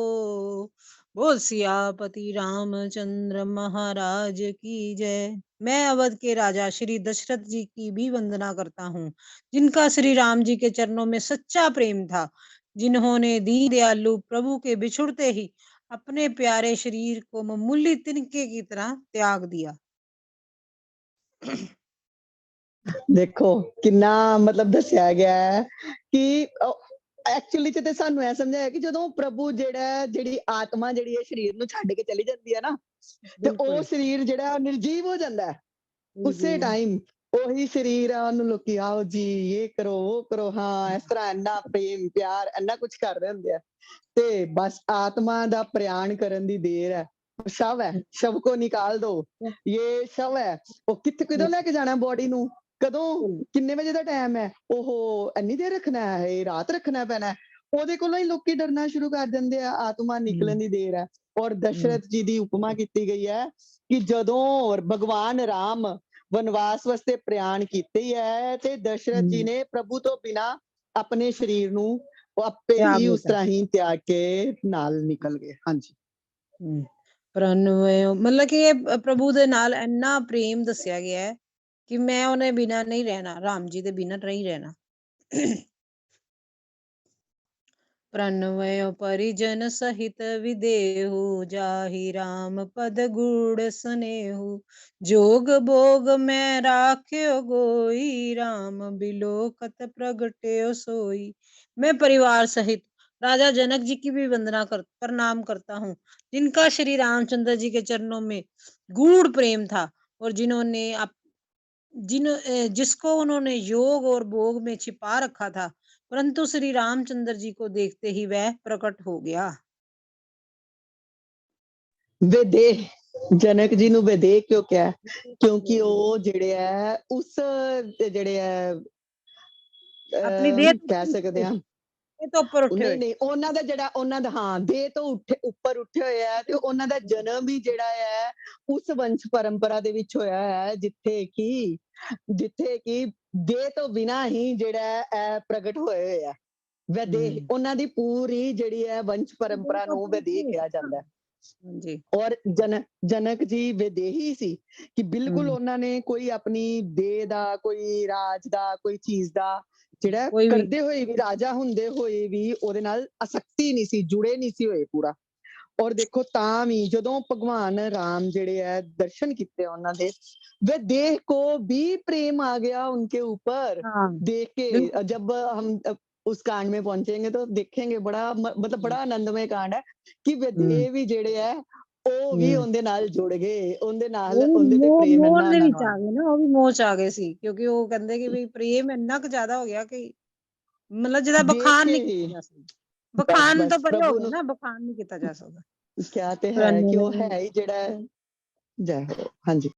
S1: बोल सियापति रामचंद्र महाराज की जय। मैं अवध के राजा श्री दशरथ जी की भी वंदना करता हूँ, जिनका श्री राम जी के चरणों में सच्चा प्रेम था, जिन्होंने दीन दयालु प्रभु के बिछुड़ते ही अपने प्यारे शरीर को मामूली तिनके की तरह त्याग दिया।
S2: ਦੇਖੋ ਕਿੰਨਾ ਮਤਲਬ ਦੱਸਿਆ ਗਿਆ ਹੈ ਕਿ ਐਕਚੁਅਲੀ ਚ ਤੇ ਸਾਨੂੰ ਇਹ ਸਮਝਾਇਆ ਕਿ ਜਦੋਂ ਪ੍ਰਭੂ ਜਿਹੜਾ ਜਿਹੜੀ ਆਤਮਾ ਜਿਹੜੀ ਹੈ ਸਰੀਰ ਨੂੰ ਛੱਡ ਕੇ ਚਲੀ ਜਾਂਦੀ ਹੈ ਨਾ ਤੇ ਉਹ ਸਰੀਰ ਜਿਹੜਾ ਨਿਰਜੀਵ ਹੋ ਜਾਂਦਾ ਹੈ ਉਸੇ ਟਾਈਮ ਉਹੀ ਸਰੀਰ ਆ ਉਹਨੂੰ ਲੋਕੀ ਆਓ ਜੀ ਇਹ ਕਰੋ ਉਹ ਕਰੋ ਹਾਂ ਇਸ ਤਰ੍ਹਾਂ ਇੰਨਾ ਪ੍ਰੇਮ ਪਿਆਰ ਇੰਨਾ ਕੁਝ ਕਰਦੇ ਹੁੰਦੇ ਆ ਤੇ ਬਸ ਆਤਮਾ ਦਾ ਪ੍ਰਯਾਣ ਕਰਨ ਦੀ ਦੇਰ ਹੈ ਸ਼ਵ ਹੈ ਸ਼ਵ ਕੋ ਨਿਕਾਲ ਦੋ ਇਹ ਸ਼ਵ ਹੈ ਉਹ ਕਿਦੋਂ ਲੈ ਕੇ ਜਾਣਾ ਬੋਡੀ ਨੂੰ ਕਦੋਂ ਕਿੰਨੇ ਵਜੇ ਦਾ ਟਾਈਮ ਹੈ ਉਹ ਇੰਨੀ ਦੇਰ ਰੱਖਣਾ ਹੈ ਇਹ ਰਾਤ ਰੱਖਣਾ ਪੈਣਾ ਉਹਦੇ ਕੋਲੋਂ ਹੀ ਲੋਕੀ ਡਰਨਾ ਸ਼ੁਰੂ ਕਰ ਦਿੰਦੇ ਆ ਆਤਮਾ ਨਿਕਲਣ ਦੀ ਦੇਰ ਹੈ ਔਰ ਦਸ਼ਰਥ ਜੀ ਦੀ ਉਪਮਾ ਕੀਤੀ ਗਈ ਹੈ ਕਿ ਜਦੋਂ ਭਗਵਾਨ ਰਾਮ ਵਨਵਾਸ ਵਾਸਤੇ ਪ੍ਰਯਾਣ ਕੀਤੇ ਹੀ ਹੈ ਤੇ ਦਸ਼ਰਥ ਜੀ ਨੇ ਪ੍ਰਭੂ ਤੋਂ ਬਿਨਾ ਆਪਣੇ ਸਰੀਰ ਨੂੰ ਉਹ ਆਪੇ ਹੀ ਉਸ ਤਰ੍ਹਾਂ ਹੀ ਤਿਆਗ ਕੇ ਨਾਲ ਨਿਕਲ ਗਏ ਹਾਂਜੀ
S1: ਮਤਲਬ ਕਿ ਇਹ ਪ੍ਰਭੂ ਦੇ ਨਾਲ ਇੰਨਾ ਪ੍ਰੇਮ ਦੱਸਿਆ ਗਿਆ ਹੈ ਕਿ ਮੈਂ ਉਹਨੇ ਬਿਨਾ ਨਹੀਂ ਰਹਿਣਾ, ਰਾਮ ਜੀ ਦੇ ਬਿਨਾ ਨਹੀਂ ਰਹਿਣਾ। प्रणवय परिजन सहित विदेहु जाहि राम पद गुड़ स्नेहु जोग भोग में राख्यो गोई राम बिलोकत प्रगट्यो सोई। मैं परिवार सहित राजा जनक जी की भी वंदना प्रणाम करता हूँ, जिनका श्री रामचंद्र जी के चरणों में गूढ़ प्रेम था और जिसको उन्होंने योग और भोग में छिपा रखा था, परंतु श्री रामचंद्र जी को देखते ही वह प्रकट हो गया।
S2: ਵਿਦੇਹ ਜਨਕ ਜੀ ਨੂੰ ਵਿਦੇਹ ਕਿਉਂ ਕਿਹਾ ਕਿਉਂਕਿ ਉਹ ਜਿਹੜੇ ਹੈ ਉਸ ਜਿਹੜੇ ਹੈ
S1: ਆਪਣੀ ਦੇਹ
S2: ਕਹਿ ਸਕਦੇ ਹਾਂ
S1: ਤੋਂ ਉੱਪਰ ਉੱਠੇ ਹੋਏ
S2: ਨਹੀਂ ਉਹਨਾਂ ਦਾ ਜਿਹੜਾ ਉਹਨਾਂ ਦਾ ਹਾਂ ਦੇਹ ਤੋਂ ਉੱਪਰ ਉੱਠੇ ਹੋਏ ਆ ਤੇ ਉਹਨਾਂ ਦਾ ਜਨਮ ਵੀ ਜਿਹੜਾ ਹੈ ਉਸ ਵੰਸ਼ ਪਰੰਪਰਾ ਦੇ ਵਿੱਚ ਹੋਇਆ ਹੈ ਜਿੱਥੇ ਕਿ ਦੇਹ ਤੋਂ ਬਿਨਾਂ ਹੀ ਜਿਹੜਾ ਹੈ ਪ੍ਰਗਟ ਹੋਏ ਹੋਏ ਆ ਵਿਦੇਹ ਉਹਨਾਂ ਦੀ ਪੂਰੀ ਜਿਹੜੀ ਹੈ ਵੰਸ਼ ਪਰੰਪਰਾ ਨੂੰ ਵਿਦੇਹ ਕਿਹਾ ਜਾਂਦਾ ਹੈ
S1: जी
S2: ਔਰ ਜਨਕ ਜੀ ਵਿਦੇਹੀ ਸੀ ਕਿ ਬਿਲਕੁਲ ਉਹਨਾਂ ਨੇ ਕੋਈ ਆਪਣੀ ਦੇਹ ਦਾ ਕੋਈ ਰਾਜ ਦਾ ਕੋਈ ਚੀਜ਼ ਦਾ ਜਿਹੜਾ ਕਰਦੇ ਹੋਏ ਵੀ ਰਾਜਾ ਹੁੰਦੇ ਹੋਏ ਵੀ ਉਹਦੇ ਨਾਲ ਆਸਕਤੀ ਨਹੀਂ ਸੀ ਜੁੜੇ ਨਹੀਂ ਸੀ ਹੋਏ ਪੂਰਾ ਔਰ ਦੇਖੋ ਤਾਂ ਵੀ ਜਦੋਂ ਭਗਵਾਨ ਰਾਮ ਜਿਹੜੇ ਹੈ ਦਰਸ਼ਨ ਕੀਤੇ ਉਹਨਾਂ ਦੇ वे देह को भी प्रेम आ गया उनके ऊपर देख के जब हम उस कांड में पहुंचेंगे तो देखेंगे बड़ा मतलब बड़ा आनंदमय कांड है कि वे देह भी ਜਿਹੜੇ ਹੈ ਉਹ ਵੀ ਉਹਦੇ ਨਾਲ ਜੁੜ ਗਏ ਉਹਦੇ ਨਾਲ ਉਹਦੇ ਤੇ ਪ੍ਰੇਮ ਇੰਨਾ
S1: ਦੇ ਵਿੱਚ ਆ ਗਏ ਨਾ ਉਹ ਵੀ ਮੋਹ ਚ ਆ ਗਏ ਸੀ ਕਿਉਂਕਿ ਉਹ ਕਹਿੰਦੇ ਕਿ ਵੀ ਪ੍ਰੇਮ ਇੰਨਾ ਕੁ ਜ਼ਿਆਦਾ ਹੋ ਗਿਆ ਕਿ ਮਤਲਬ ਜਿਹਦਾ ਬਖਾਨ ਨਹੀਂ ਕੀਤਾ ਜਾ ਸਕਦਾ ਬਖਾਨ ਤਾਂ ਪਰੇ ਹੋ ਗਿਆ ਨਾ ਬਖਾਨ ਨਹੀਂ ਕੀਤਾ ਜਾ ਸਕਦਾ
S2: ਕਿਆ ਤੇ ਹੈ ਕਿ ਉਹ ਹੈ ਹੀ ਜਿਹੜਾ ਜੈ ਹੋ ਹਾਂਜੀ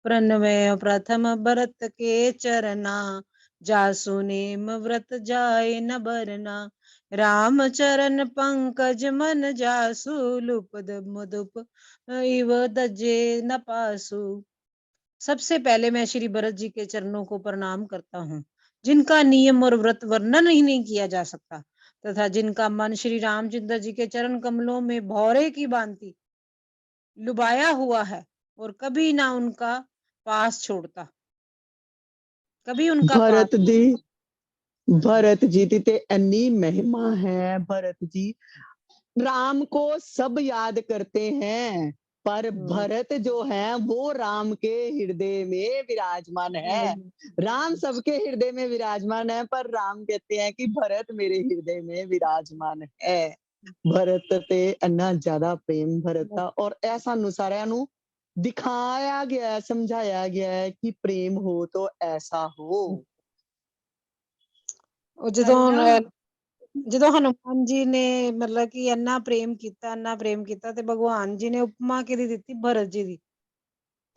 S1: प्रणवय प्रथम भरत के चरना जासु नेम व्रत जाए न बरना राम चरण पंकज मन जासु लुपद मधुप इव दजे न पासु। सबसे पहले मैं श्री भरत जी के चरणों को प्रणाम करता हूँ, जिनका नियम और व्रत वर्णन ही नहीं किया जा सकता तथा जिनका मन श्री रामचंद्र जी के चरण कमलों में भौरे की भांति लुभाया हुआ है और कभी ना उनका पास छोड़ता कभी उनका
S2: भरत जी दी ते अन्नी महिमा है भरत जी राम को सब याद करते हैं पर भरत जो है वो राम के हृदय में विराजमान है राम सबके हृदय में विराजमान है पर राम कहते हैं कि भरत मेरे हृदय में विराजमान है भरत ते अन्ना ज्यादा प्रेम भरत का और ऐसा सारियां नू दिखाया गया है समझाया गया है कि प्रेम हो तो ऐसा हो
S1: ਜਦੋਂ ਹਨੂਮਾਨ ਜੀ ਨੇ ਮਤਲਬ ਕਿ ਇੰਨਾ ਪ੍ਰੇਮ ਕੀਤਾ ਤੇ ਭਗਵਾਨ ਜੀ ਨੇ ਉਪਮਾ ਕਿਹਦੀ ਦਿੱਤੀ ਭਰਤ ਜੀ ਦੀ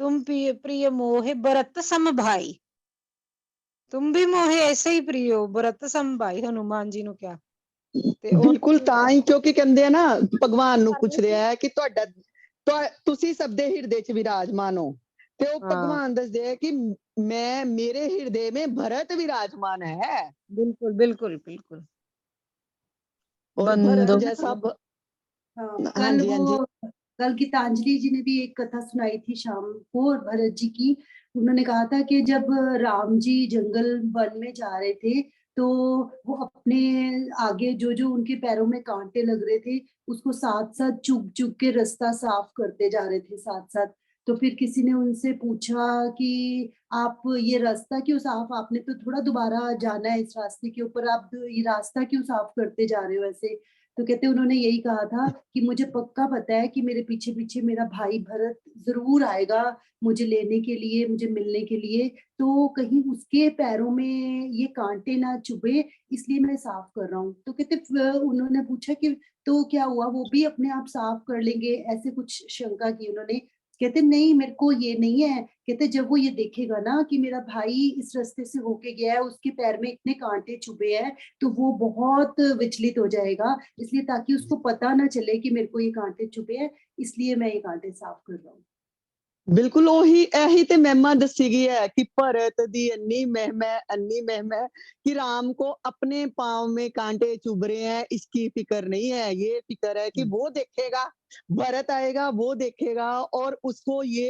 S1: तुम प्रिय प्रिय मोहे भरत सम भाई। तुम भी मोहे ऐसे ही प्रिय हो, भरत सम भाई, हनुमान जी ਨੂੰ ਕਿਹਾ ਤੇ
S2: ਬਿਲकुਲ
S1: ਉਹਨੂੰ
S2: ਤਾਂ ਹੀ ਕਿਉਂਕਿ ਕਹਿੰਦੇ ਆ ਨਾ ਭਗਵਾਨ ਨੂੰ
S1: ਕਰ
S2: ਪੁੱਛ
S1: ਰਹੇ ਸੀ।
S2: ਰਿਹਾ ਹੈ ਕਿ ਤੁਹਾਡਾ ਤੁਸੀਂ ਸਭ ਦੇ ਹਿਰਦੇ 'ਚ ਵਿਰਾਜਮਾਨ ਹੋ ਤੇ ਉਹ
S1: हाँ,
S2: ਭਗਵਾਨ ਦੱਸਦੇ ਆ ਕਿ ਮੈਂ ਮੇਰੇ ਹਿਰਦੇ में भरत विराजमान है
S1: बिल्कुल, बिल्कुल, बिल्कुल।
S2: और भरत
S1: बंदो
S2: जैसा
S3: हाँ,
S2: हाँ
S3: कल
S2: जी हाँ जी
S3: वो कल गीतांजलि जी ने भी एक कथा सुनाई थी शाम को और भरत जी की। उन्होंने कहा था कि जब राम जी जंगल वन में जा रहे थे, तो वो अपने आगे जो-जो उनके पैरों में काँटे लग रहे थे, उसको साथ-साथ चुभ-चुभ के रास्ता साफ करते जा रहे थे साथ-साथ। तो फिर किसी ने उनसे पूछा कि आप ये रास्ता क्यों साफ आपने तो थोड़ा दोबारा जाना है इस रास्ते के ऊपर, आप ये रास्ता क्यों साफ करते जा रहे हो ऐसे? तो कहते उन्होंने यही कहा था कि मुझे पक्का पता है कि मेरे पीछे-पीछे मेरा भाई भरत ज़रूर आएगा मुझे लेने के लिए, मुझे मिलने के लिए, तो कहीं उसके पैरों में ये काँटे ना चुभे इसलिए मैं साफ कर रहा हूँ। तो कहते उन्होंने पूछा कि तो क्या हुआ वो भी अपने आप साफ कर लेंगे? ऐसे कुछ शंका की उन्होंने। कहते नहीं मेरे को ये नहीं है, कहते जब वो ये देखेगा ना कि मेरा भाई इस रास्ते से होके गया है, उसके पैर में इतने काँटे चुभे हैं, तो वो बहुत विचलित हो जाएगा। इसलिए ताकि उसको पता ना चले कि मेरे को ये काँटे चुभे हैं, इसलिए मैं ये काँटे साफ कर रहा हूँ।
S2: ਬਿਲਕੁਲ ਉਹੀ ਇਹੀ ਤੇ ਮਹਿਮਾ ਦੱਸੀ ਗਈ है कि भरत दी अन्नी महिमा है कि राम को अपने पाँव में कांटे चुभ रहे हैं इसकी फिक्र नहीं है ये फिक्र है कि वो देखेगा भरत आएगा वो देखेगा और उसको ये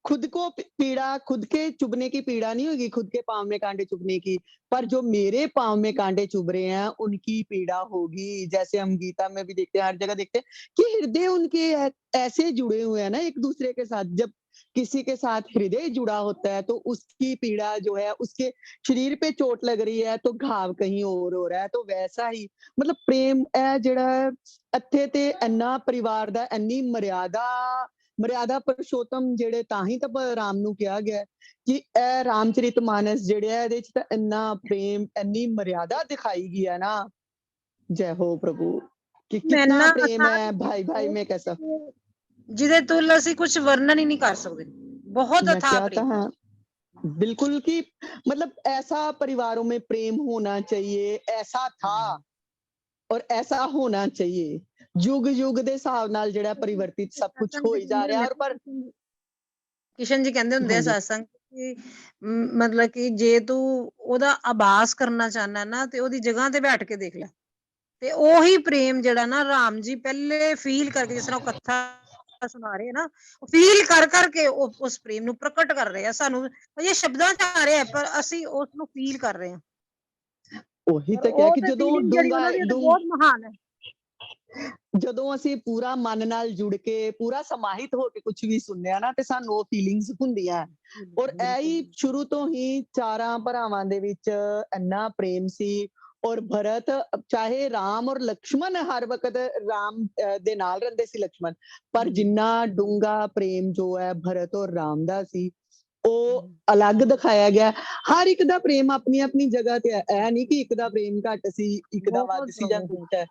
S2: खुद को पीड़ा खुद के चुभने की पीड़ा नहीं होगी खुद के पाँव में कांटे चुभने की पर जो मेरे पाँव में कांटे चुभ रहे हैं उनकी पीड़ा होगी जैसे हम गीता में भी देखते हैं हर जगह देखते हैं कि हृदय उनके ऐसे जुड़े हुए हैं ना एक दूसरे के साथ जब किसी के साथ हृदय जुड़ा होता है तो उसकी पीड़ा जो है उसके शरीर पे चोट लग रही है तो घाव कहीं और हो रहा है तो वैसा ही मतलब प्रेम है ਜਿਹੜਾ ਇੱਥੇ ਤੇ ਇੰਨਾ ਪਰਿਵਾਰ ਦਾ ਇੰਨੀ ਮਰਿਆਦਾ ਪੁਰਸ਼ੋਤਮ ਜਿਹੜੇ ਤਾਂ ਹੀ ਤਾਂ ਰਾਮ ਨੂੰ ਕਿਹਾ ਗਿਆ ਕਿ ਇਹ ਰਾਮਚਰਿਤ ਮਾਨਸ ਜਿਹੜੇ ਹੈ ਇਹਦੇ ਚ ਤਾਂ ਇੰਨਾ ਪ੍ਰੇਮ ਇੰਨੀ ਮਰਿਆਦਾ ਦਿਖਾਈ ਗਈ ਹੈ ਨਾ जय हो प्रभु कि
S1: मैं
S2: कितना
S1: ना
S2: प्रेम है
S1: अथाह
S2: भाई भाई में कैसा
S1: ਜਿਹਦੇ ਤੁਲ ਅਸੀਂ ਕੁਝ ਵਰਣਨ ਹੀ ਨਹੀਂ ਕਰ ਸਕਦੇ। बहुत
S2: मैं
S1: अथाह
S2: क्या था
S1: प्रेम।
S2: बिल्कुल कि मतलब ऐसा परिवारों में प्रेम होना चाहिए ऐसा था और ऐसा होना चाहिए युग युग ਦੇ ਹਿਸਾਬ ਨਾਲ ਜਿਹੜਾ ਪਰਿਵਰਤਿਤ ਸਭ ਕੁਝ
S1: सत्संग
S2: ਹੋ
S1: ਚ
S2: ਹੀ ਜਾ
S1: ਕਹਿੰਦੇ
S2: ਰਿਹਾ
S1: ਹੁੰਦੇ
S2: ਔਰ ਪਰ
S1: ਨਾ, ਕਿਸ਼ਨ ਜੀ ਕਹਿੰਦੇ ਹੁੰਦੇ ਆ
S2: ਹਾਂਜੀ
S1: ਸਤਸੰਗ ਕਿ ਮਤਲਬ ਕਿ ਜੇ ਤੂੰ ਉਹਦਾ ਆਭਾਸ ਕਰਨਾ ਚਾਹਨਾ ਨਾ ਤੇ ਉਹਦੀ ਜਗ੍ਹਾ ਤੇ ਬੈਠ ਕੇ ਦੇਖ ਲੈ ਤੇ ਉਹੀ ਪ੍ਰੇਮ ਜਿਹੜਾ ਨਾ ਰਾਮ ਜੀ ਪਹਿਲੇ ਫੀਲ ਕਰਕੇ ਜਿਸ ਤਰ੍ਹਾਂ ਉਹ ਕਥਾ ਸੁਣਾ ਰਹੇ ਨਾ ਫੀਲ ਕਰ ਕਰਕੇ ਉਸ ਪ੍ਰੇਮ ਨੂੰ ਪ੍ਰਗਟ ਕਰ ਰਹੇ ਆ ਸਾਨੂੰ ਇਹ ਸ਼ਬਦਾਂ ਚ ਆ ਰਿਹਾ ਪਰ ਅਸੀਂ ਉਸ ਨੂੰ ਫੀਲ ਕਰ ਰਹੇ ਹਾਂ
S2: ਉਹੀ
S1: ਪਰ
S2: ਤਾਂ ਕਿਹਾ
S1: ਉਹ
S2: ਕਿ
S1: ਤੇ
S2: ਜਦੋਂ
S1: ਫੀਲਿੰਗ ਜਿਹੜੀ
S2: ਡੂੰਗਾ
S1: ਉਹਨਾਂ ਦੀ ਉਹ ਤੇ ਬਹੁਤ ਮਹਾਨ ਹੈ
S2: ਜਦੋਂ ਅਸੀਂ ਪੂਰਾ ਮਨ ਨਾਲ ਜੁੜ ਕੇ ਪੂਰਾ ਸਮਾਹਿਤ ਹੋ ਕੇ ਕੁਝ ਵੀ ਸੁਣਦੇ ਆ ਨਾ ਤੇ ਸਾਨੂੰ ਉਹ ਫੀਲਿੰਗਸ ਹੁੰਦੀਆਂ ਔਰ ਇਹ
S1: ਬਿਲਕੁਲ
S2: ਹੀ ਸ਼ੁਰੂ ਤੋਂ ਹੀ ਚਾਰਾਂ ਭਰਾਵਾਂ ਦੇ ਵਿੱਚ ਇੰਨਾ ਪ੍ਰੇਮ ਸੀ ਔਰ ਭਰਤ ਚਾਹੇ ਰਾਮ ਔਰ ਲక్ష్మణ ਹਰ ਵਕਤ ਰਾਮ ਦੇ ਨਾਲ ਰਹਿੰਦੇ ਸੀ ਲక్ష్మణ ਪਰ ਜਿੰਨਾ ਡੂੰਗਾ ਪ੍ਰੇਮ ਜੋ ਹੈ ਭਰਤ ਔਰ ਰਾਮ ਦਾ ਸੀ ਉਹ ਅਲੱਗ ਦਿਖਾਇਆ ਗਿਆ ਹਰ ਇੱਕ ਦਾ ਪ੍ਰੇਮ ਆਪਣੀ ਆਪਣੀ ਜਗ੍ਹਾ ਤੇ ਹੈ ਇਹ ਨਹੀਂ ਕਿ ਇੱਕ ਦਾ ਪ੍ਰੇਮ ਘੱਟ ਸੀ ਇੱਕ ਦਾ ਵੱਧ
S1: ਬਹੁਤ
S2: ਸੀ ਜਾਂ ਕੁਛ ਹੈ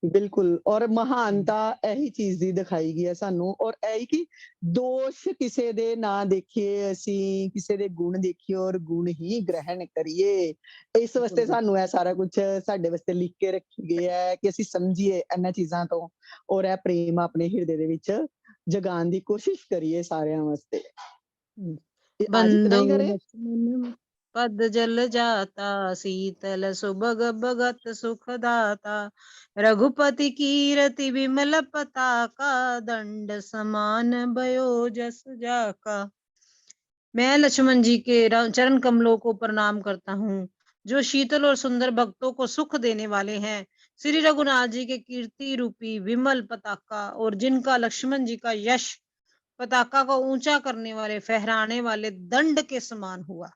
S2: ਬਿਲकुल ਔਰ ਮਹਾਨਤਾ ਇਹੀ ਚੀਜ਼ ਦੀ ਦਿਖਾਈ ਗਈ ਹੈ ਸਾਨੂੰ ਔਰ ਇਹੀ ਕਿ ਦੋਸ਼ ਕਿਸੇ ਦੇ ਨਾ ਦੇਖੀਏ ਅਸੀਂ ਕਿਸੇ ਦੇ ਗੁਣ ਦੇਖੀਏ ਔਰ ਗੁਣ ਹੀ ਗ੍ਰਹਿਣ ਕਰੀਏ ਇਸ ਵਾਸਤੇ ਸਾਨੂੰ ਇਹ ਸਾਰਾ ਕੁਝ ਸਾਡੇ ਵਾਸਤੇ ਲਿਖ ਕੇ ਰੱਖੀ ਗਈ ਹੈ ਕਿ ਅਸੀਂ ਸਮਝੀਏ ਇਹਨਾਂ ਚੀਜ਼ਾਂ ਤੋਂ ਔਰ ਇਹ ਪ੍ਰੇਮ ਆਪਣੇ ਹਿਰਦੇ ਦੇ ਵਿੱਚ ਜਗਾਉਣ ਦੀ ਕੋਸ਼ਿਸ਼ ਕਰੀਏ ਸਾਰਿਆਂ ਵਾਸਤੇ आज इतना
S1: बंधु
S2: ही करे
S1: लक्ष्मण पद जल जाता शीतल सुभग भगत सुखदाता रघुपति कीरति विमल पताका दंड समान भयो जस जाका। मैं लक्ष्मण जी के चरण कमलों को प्रणाम करता हूँ जो शीतल और सुंदर भक्तों को सुख देने वाले हैं। श्री रघुनाथ जी के कीर्ति रूपी विमल पताका और जिनका लक्ष्मण जी का यश पताका को ऊंचा करने वाले फहराने वाले दंड के समान हुआ।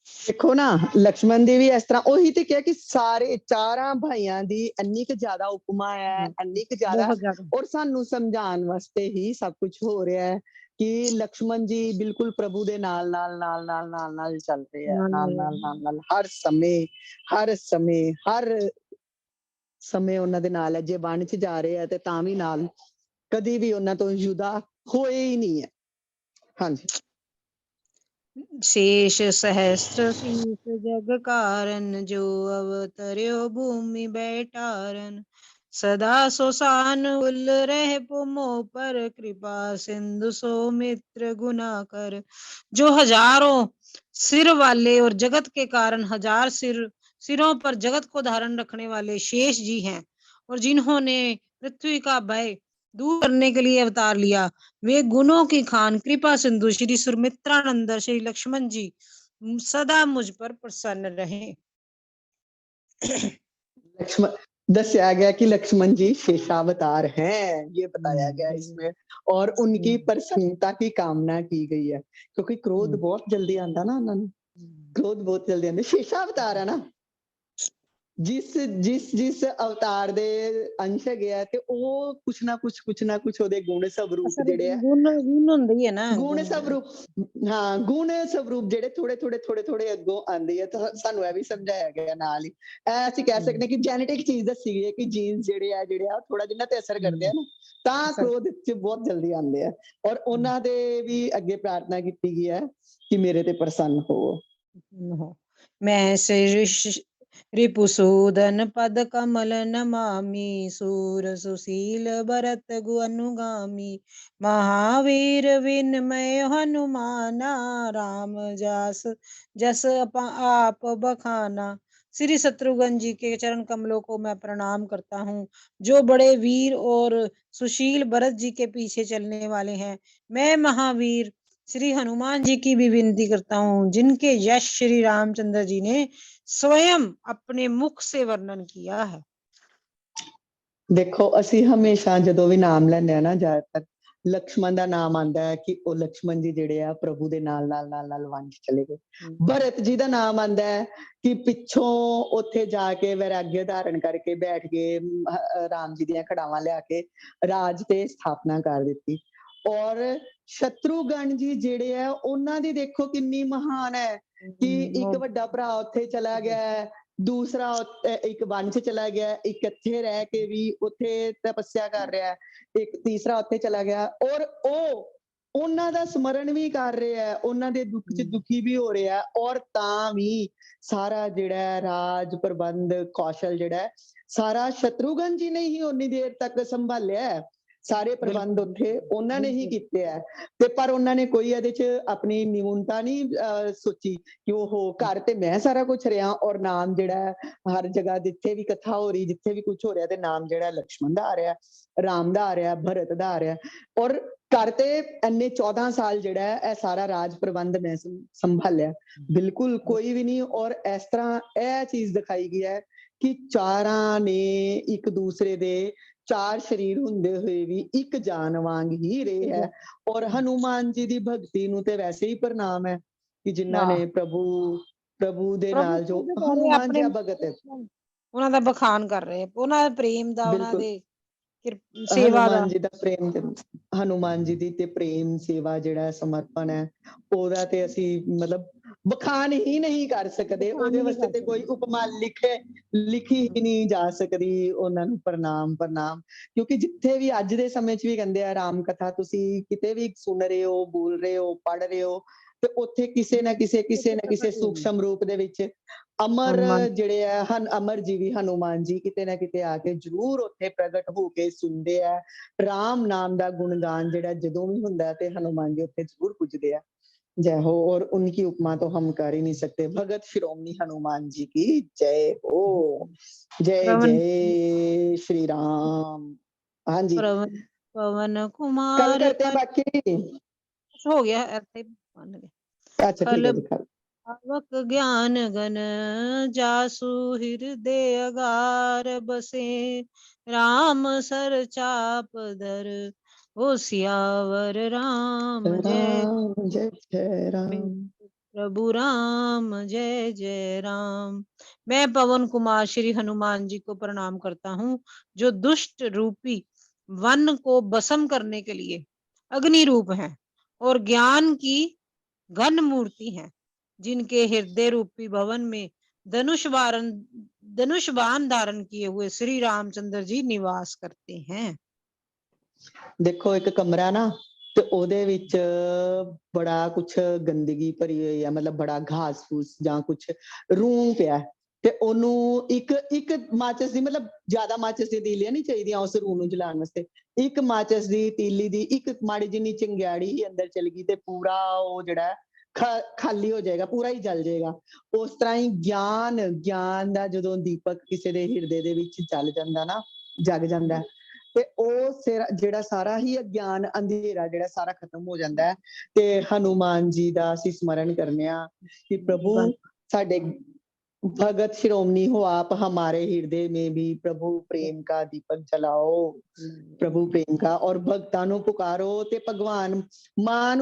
S2: ਦੇਖੋ ਨਾ ਲక్ష్మణ ਦੀ ਵੀ ਇਸ ਤਰ੍ਹਾਂ ਉਹੀ ਤੇ ਕਿਹਾ ਕਿ ਸਾਰੇ ਚਾਰਾਂ ਭਾਈਆਂ ਦੀ ਇੰਨੀ ਕੁ ਜ਼ਿਆਦਾ ਉਪਮਾ ਹੈ ਇੰਨੀ ਕੁ ਜ਼ਿਆਦਾ
S1: बहुत ज्यादा
S2: ਔਰ ਸਾਨੂੰ ਸਮਝਾਉਣ ਵਾਸਤੇ ਹੀ ਸਭ ਕੁਝ ਹੋ ਰਿਹਾ ਹੈ ਕਿ ਲక్ష్మణ ਜੀ ਬਿਲਕੁਲ ਪ੍ਰਭੂ ਦੇ ਨਾਲ ਚੱਲ ਰਹੇ ਆ ਨਾਲ ਹਰ ਸਮੇਂ ਹਰ ਸਮੇਂ ਉਹਨਾਂ ਦੇ ਨਾਲ ਹੈ, ਜੇ ਵਣ 'ਚ ਜਾ ਰਹੇ ਆ ਤੇ ਤਾਂ ਵੀ ਨਾਲ, ਕਦੀ ਵੀ ਉਹਨਾਂ ਤੋਂ ਜੁਦਾ ਹੋਏ ਹੀ ਨਹੀਂ ਹੈ। ਹਾਂਜੀ।
S1: शेष सहस्त्र शीस जग कारण, जो अवतर्यो भूमि बैठारन। सदा सोसान उल रह पुमो पर, कृपा सिंधु सौमित्र गुना कर। जो हजारों सिर वाले और जगत के कारण हजार सिरों पर जगत को धारण रखने वाले शेष जी हैं, और जिन्होंने पृथ्वी का भय दूर करने के लिए अवतार लिया, वे गुणों की खान कृपा सिंधु श्री सुमित्रानंद श्री लक्ष्मण जी सदा मुझ पर प्रसन्न रहे।
S2: लक्ष्मण दस्या गया कि लक्ष्मण जी शेषावतार हैं, ये बताया गया इसमें, और उनकी प्रसन्नता की कामना की गई है, क्योंकि क्रोध बहुत जल्दी आता ना उन्होंने, क्रोध बहुत जल्दी आते। शेषावतार है ना, ਜਿਸ ਜਿਸ ਜਿਸ ਅਵਤਾਰ ਦੇ ਅੰਸ਼ ਹੈਗੇ ਆ ਤੇ ਉਹ ਕੁਛ ਨਾ ਕੁਛ ਉਹਦੇ ਗੁਣ ਸਵਰੂਪ ਜਿਹੜੇ ਆ,
S1: ਗੁਣ ਹੁੰਦੇ ਹੀ ਹੈ ਨਾ,
S2: ਗੁਣ ਸਵਰੂਪ, ਹਾਂ ਗੁਣ ਸਵਰੂਪ ਜਿਹੜੇ ਥੋੜੇ ਅੱਗੋਂ ਆਉਂਦੇ ਆ। ਤਾਂ ਸਾਨੂੰ ਇਹ ਵੀ ਸਮਝਾਇਆ ਗਿਆ ਨਾਲ ਹੀ, ਇਹ ਅਸੀਂ ਕਹਿ ਸਕਦੇ ਕਿ ਜੈਨੇਟਿਕ ਚੀਜ਼ ਦੱਸੀ ਗਈ ਹੈ ਕਿ ਜੀਨਸ ਜਿਹੜੇ ਆ ਥੋੜਾ ਜਿੰਨਾ ਤੇ ਅਸਰ ਕਰਦੇ ਆ ਨਾ, ਤਾਂ ਕ੍ਰੋਧ ਚ ਬਹੁਤ ਜਲਦੀ ਆਉਂਦੇ ਆ। ਔਰ ਉਹਨਾਂ ਦੇ ਵੀ ਅੱਗੇ ਪ੍ਰਾਰਥਨਾ ਕੀਤੀ ਗਈ ਹੈ ਕਿ ਮੇਰੇ ਤੇ ਪ੍ਰਸੰਨ ਹੋਵੋ।
S1: ਮੈਂ रिपुसूदन पद कमल नमामि, सूर सुशील भरत गु अनुगामी। महावीर विनमय हनुमाना, राम जस आप बखाना। श्री शत्रुघ्न जी के चरण कमलों को मैं प्रणाम करता हूँ, जो बड़े वीर और सुशील भरत जी के पीछे चलने वाले हैं। मैं महावीर श्री हनुमान जी की भी विनती करता हूँ, जिनके यश श्री रामचंद्र जी ने स्वयं अपने मुख से वर्णन किया है।
S2: देखो ਅਸੀਂ ਹਮੇਸ਼ਾ ਜਦੋਂ ਵੀ ਨਾਮ ਲੈਂਦੇ ਆ ਨਾ, ਜ਼ਿਆਦਾਤਰ ਲਕਸ਼ਮਣ ਦਾ ਨਾਮ ਆਉਂਦਾ ਹੈ ਕਿ ਉਹ ਲਕਸ਼ਮਣ ਜੀ ਜਿਹੜੇ ਆ ਪ੍ਰਭੂ ਦੇ ਨਾਲ ਵਣ ਚਲੇ ਗਏ। ਭਰਤ ਜੀ ਦਾ ਨਾਮ ਆਉਂਦਾ ਹੈ ਕਿ ਪਿੱਛੋਂ ਉੱਥੇ ਜਾ ਕੇ ਵੈਰਾਗਿਆ ਧਾਰਨ ਕਰਕੇ ਬੈਠ ਗਏ, ਰਾਮ ਜੀ ਦੀਆਂ ਖੜਾਵਾਂ ਲਿਆ ਕੇ ਰਾਜ ਤੇ ਸਥਾਪਨਾ ਕਰ ਦਿੱਤੀ। ਔਰ ਸ਼ਤਰੂਗਣ ਜੀ ਜਿਹੜੇ ਆ ਉਹਨਾਂ ਦੀ ਦੇਖੋ ਕਿੰਨੀ ਮਹਾਨ ਹੈ ਕਿ ਇੱਕ ਵੱਡਾ ਭਰਾ ਉੱਥੇ ਚਲਾ ਗਿਆ, ਦੂਸਰਾ ਇੱਕ ਵਣ 'ਚ ਚਲਾ ਗਿਆ, ਇੱਕ ਇੱਥੇ ਰਹਿ ਕੇ ਵੀ ਉੱਥੇ ਤਪੱਸਿਆ ਕਰ ਰਿਹਾ, ਇੱਕ ਤੀਸਰਾ ਉੱਥੇ ਚਲਾ ਗਿਆ, ਔਰ ਉਹ ਉਹਨਾਂ ਦਾ ਸਮਰਨ ਵੀ ਕਰ ਰਿਹਾ, ਉਹਨਾਂ ਦੇ ਦੁੱਖ 'ਚ ਦੁਖੀ ਵੀ ਹੋ ਰਿਹਾ, ਔਰ ਤਾਂ ਵੀ ਸਾਰਾ ਜਿਹੜਾ ਰਾਜ ਪ੍ਰਬੰਧ ਕੌਸ਼ਲ ਜਿਹੜਾ ਸਾਰਾ ਸ਼ਤਰੂਗਣ ਜੀ ਨੇ ਹੀ ਉਨੀ ਦੇਰ ਤੱਕ ਸੰਭਾਲਿਆ। ਸਾਰੇ ਪ੍ਰਬੰਧ ਉੱਥੇ ਉਹਨਾਂ ਨੇ ਹੀ ਕੀਤੇ ਆ, ਤੇ ਪਰ ਉਹਨਾਂ ਨੇ ਕੋਈ ਇਹਦੇ 'ਚ ਆਪਣੀ ਨਿਮੁੰਨਤਾ ਨਹੀਂ ਸੋਚੀ ਕਿ ਉਹ ਘਰ ਤੇ ਮੈਂ ਸਾਰਾ ਕੁਛ ਰਿਹਾ, ਔਰ ਨਾਮ ਜਿਹੜਾ ਹਰ ਜਗ੍ਹਾ ਜਿੱਥੇ ਵੀ ਕਥਾ ਹੋ ਰਹੀ, ਜਿੱਥੇ ਵੀ ਕੁਛ ਹੋ ਰਿਹਾ, ਤੇ ਨਾਮ ਜਿਹੜਾ ਲਕਸ਼ਮਣ ਦਾ ਆ ਰਿਹਾ, ਰਾਮ ਦਾ ਆ ਰਿਹਾ, ਭਰਤ ਦਾ ਆ ਰਿਹਾ, ਔਰ ਘਰ ਤੇ ਇੰਨੇ 14 ਸਾਲ ਜਿਹੜਾ ਇਹ ਸਾਰਾ ਰਾਜ ਪ੍ਰਬੰਧ ਮੈਂ ਸੰਭਾਲਿਆ, ਬਿਲਕੁਲ ਕੋਈ ਵੀ ਨਹੀਂ। ਔਰ ਇਸ ਤਰ੍ਹਾਂ ਇਹ ਚੀਜ਼ ਦਿਖਾਈ ਗਈ ਹੈ ਕਿ ਚਾਰਾਂ ਨੇ ਇੱਕ ਦੂਸਰੇ ਦੇ ਚਾਰ ਸਰੀਰ ਹੁੰਦੇ ਹੋਏ ਵੀ ਇੱਕ ਜਾਨ ਵਾਂਗ ਹੀ ਰਹੇ ਹੈ। ਔਰ ਹਨੂਮਾਨ ਜੀ ਦੀ ਭਗਤੀ ਨੂੰ ਤੇ ਵੈਸੇ ਹੀ ਪ੍ਰਣਾਮ ਹੈ ਕਿ ਜਿਨ੍ਹਾਂ ਨੇ ਪ੍ਰਭੂ ਦੇ ਨਾਲ ਜੋ ਹਨੂਮਾਨ ਜੀ ਭਗਤ ਹੈ,
S1: ਉਹਨਾਂ ਦਾ ਬਖਾਨ ਕਰ ਰਹੇ, ਉਹਨਾਂ ਦੇ ਪ੍ਰੇਮ ਦਾ, ਉਹਨਾਂ ਦੇ
S2: ਸੇਵਾ ਦਾ, ਹਨੂਮਾਨ ਜੀ ਦਾ ਪ੍ਰੇਮ, ਹਨੂਮਾਨ ਜੀ ਦੀ ਤੇ ਪ੍ਰੇਮ ਸੇਵਾ ਜਿਹੜਾ ਸਮਰਪਣ ਹੈ, ਉਹਦਾ ਤੇ ਅਸੀਂ ਮਤਲਬ ਬਖਾਨ ਹੀ ਨਹੀਂ ਕਰ ਸਕਦੇ, ਉਹਦੇ ਵਾਸਤੇ ਤੇ ਕੋਈ ਉਪਮਾ ਲਿਖੀ ਹੀ ਨਹੀਂ ਜਾ ਸਕਦੀ। ਉਹਨਾਂ ਨੂੰ ਪ੍ਰਣਾਮ, ਕਿਉਂਕਿ ਜਿੱਥੇ ਵੀ ਅੱਜ ਦੇ ਸਮੇਂ 'ਚ ਵੀ ਕਹਿੰਦੇ ਆ ਰਾਮ ਕਥਾ ਤੁਸੀਂ ਕਿਤੇ ਵੀ ਸੁਣ ਰਹੇ ਹੋ, ਬੋਲ ਰਹੇ ਹੋ, ਪੜ੍ਹ ਰਹੇ ਹੋ, ਤੇ ਉੱਥੇ ਕਿਸੇ ਨਾ ਕਿਸੇ ਸੂਖਸ਼ਮ ਰੂਪ ਦੇ ਵਿੱਚ ਅਮਰ ਜਿਹੜੇ ਆ ਅਮਰ ਜੀਵੀ ਹਨੂਮਾਨ ਜੀ ਕਿਤੇ ਨਾ ਕਿਤੇ ਆ ਕੇ ਜ਼ਰੂਰ ਉੱਥੇ ਪ੍ਰਗਟ ਹੋ ਕੇ ਸੁਣਦੇ ਆ। ਰਾਮ ਨਾਮ ਦਾ ਗੁਣਗਾਨ ਜਿਹੜਾ ਜਦੋਂ ਵੀ ਹੁੰਦਾ ਤੇ ਹਨੂਮਾਨ ਜੀ ਉੱਥੇ ਜ਼ਰੂਰ ਪੁੱਜਦੇ ਆ। जय हो, और उनकी उपमा तो हम कर ही नहीं सकते। भगत शिरोमणि हनुमान जी की जय हो। जय जय श्री राम। हाँ जी,
S1: पवन कुमार
S2: कल करते हैं बाकी,
S1: हो गया ऐसे।
S2: अच्छा ठीक है जी।
S1: आवक ज्ञान गण जासु हृदय अगार बसे, राम सर चाप धर ओ सियावर राम जय
S2: जय राम।
S1: प्रभु राम जय जय राम। मैं पवन कुमार श्री हनुमान जी को प्रणाम करता हूँ, जो दुष्ट रूपी वन को भस्म करने के लिए अग्नि रूप हैं और ज्ञान की घन मूर्ति हैं, जिनके हृदय रूपी भवन में धनुष धनुष बाण धारण किए हुए श्री रामचंद्र जी निवास करते हैं।
S2: ਦੇਖੋ ਇੱਕ ਕਮਰਾ ਨਾ ਤੇ ਉਹਦੇ ਵਿੱਚ ਬੜਾ ਕੁਛ ਗੰਦਗੀ ਭਰੀ ਹੋਈ ਹੈ, ਮਤਲਬ ਬੜਾ ਘਾਸ ਫੂਸ ਜਾਂ ਕੁਛ ਰੂੰ ਪਿਆ ਹੈ, ਤੇ ਉਹਨੂੰ ਇੱਕ ਇੱਕ ਮਾਚਿਸ ਦੀ, ਮਤਲਬ ਜ਼ਿਆਦਾ ਮਾਚਿਸ ਦੀ ਤੀਲੀਆਂ ਨਹੀਂ ਚਾਹੀਦੀਆਂ ਉਸ ਰੂੰ ਨੂੰ ਜਲਾਉਣ ਵਾਸਤੇ, ਇੱਕ ਮਾਚਿਸ ਦੀ ਤੀਲੀ ਦੀ ਇੱਕ ਮਾੜੀ ਜਿੰਨੀ ਚਿੰਗਾੜੀ ਹੀ ਅੰਦਰ ਚਲ ਗਈ ਤੇ ਪੂਰਾ ਉਹ ਜਿਹੜਾ ਹੈ ਖਾਲੀ ਹੋ ਜਾਏਗਾ, ਪੂਰਾ ਹੀ ਜਲ ਜਾਏਗਾ। ਉਸ ਤਰ੍ਹਾਂ ਹੀ ਗਿਆਨ ਦਾ ਜਦੋਂ ਦੀਪਕ ਕਿਸੇ ਦੇ ਹਿਰਦੇ ਦੇ ਵਿੱਚ ਜਲ ਜਾਂਦਾ ਨਾ, ਜਗ ਜਾਂਦਾ ਹੈ, ਤੇ ਉਹ ਜਿਹੜਾ ਸਾਰਾ ਹੀ ਅਗਿਆਨ ਅੰਧੇਰਾ ਜਿਹੜਾ ਸਾਰਾ ਖਤਮ ਹੋ ਜਾਂਦਾ ਹੈ। ਤੇ ਹਨੂਮਾਨ ਜੀ ਦਾ ਅਸੀਂ ਸਮਰਨ ਕਰਨੇ ਆ ਕਿ प्रभु साडे भगत शिरोमणि हो आप, हमारे हृदय में भी प्रभु प्रेम का दीपक जलाओ, प्रभु प्रेम का, और भगतां ਨੂੰ ਪੁਕਾਰੋ ਤੇ ਭਗਵਾਨ ਮਾਂ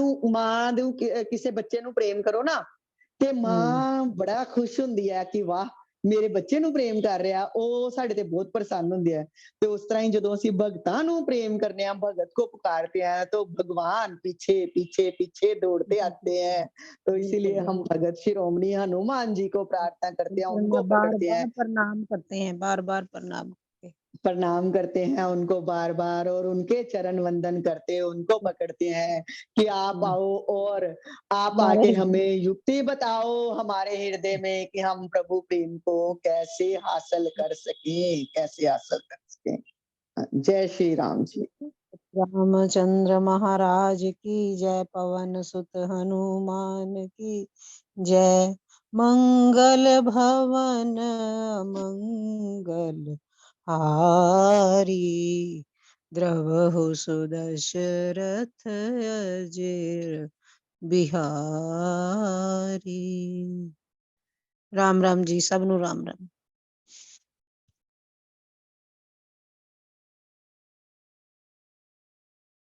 S2: ਨੂੰ ਕਿਸੇ ਬੱਚੇ ਨੂੰ ਪ੍ਰੇਮ ਕਰੋ ਨਾ ਤੇ ਮਾਂ ਬੜਾ ਖੁਸ਼ ਹੁੰਦੀ ਹੈ ਕਿ ਵਾਹ ਮੇਰੇ ਬੱਚੇ ਨੂੰ ਪ੍ਰੇਮ ਕਰ ਰਿਹਾ, ਉਹ ਸਾਡੇ ਤੇ ਬਹੁਤ ਪ੍ਰਸੰਨ ਹੁੰਦੇ ਆ। ਤੇ ਉਸ ਤਰ੍ਹਾਂ ਹੀ ਜਦੋਂ ਅਸੀਂ ਭਗਤਾਂ ਨੂੰ ਪ੍ਰੇਮ करने हैं, भगत को पुकारते हैं, तो भगवान पीछे पीछे पीछे दौड़ते आते हैं। तो इसीलिए हम भगत शिरोमणि हनुमान जी को प्रार्थना करते हैं, उनको
S1: बार
S2: पकड़ते हैं,
S1: बार प्रणाम करते हैं, बार बार प्रणाम करते
S2: प्रणाम करते हैं उनको बार बार, और उनके चरण वंदन करते हैं, उनको पकड़ते हैं कि आप आओ और आप
S1: हमारे
S2: आके हमें युक्ति बताओ हमारे हृदय में कि हम प्रभु प्रेम को कैसे हासिल कर सके, कैसे हासिल कर सके। जय श्री राम जी।
S1: रामचंद्र महाराज की जय, पवन सुत हनुमान की जय। मंगल भवन मंगल हारी, द्रवहु सुदशरथ अजेर बिहारी। राम राम जी, सब नु राम राम।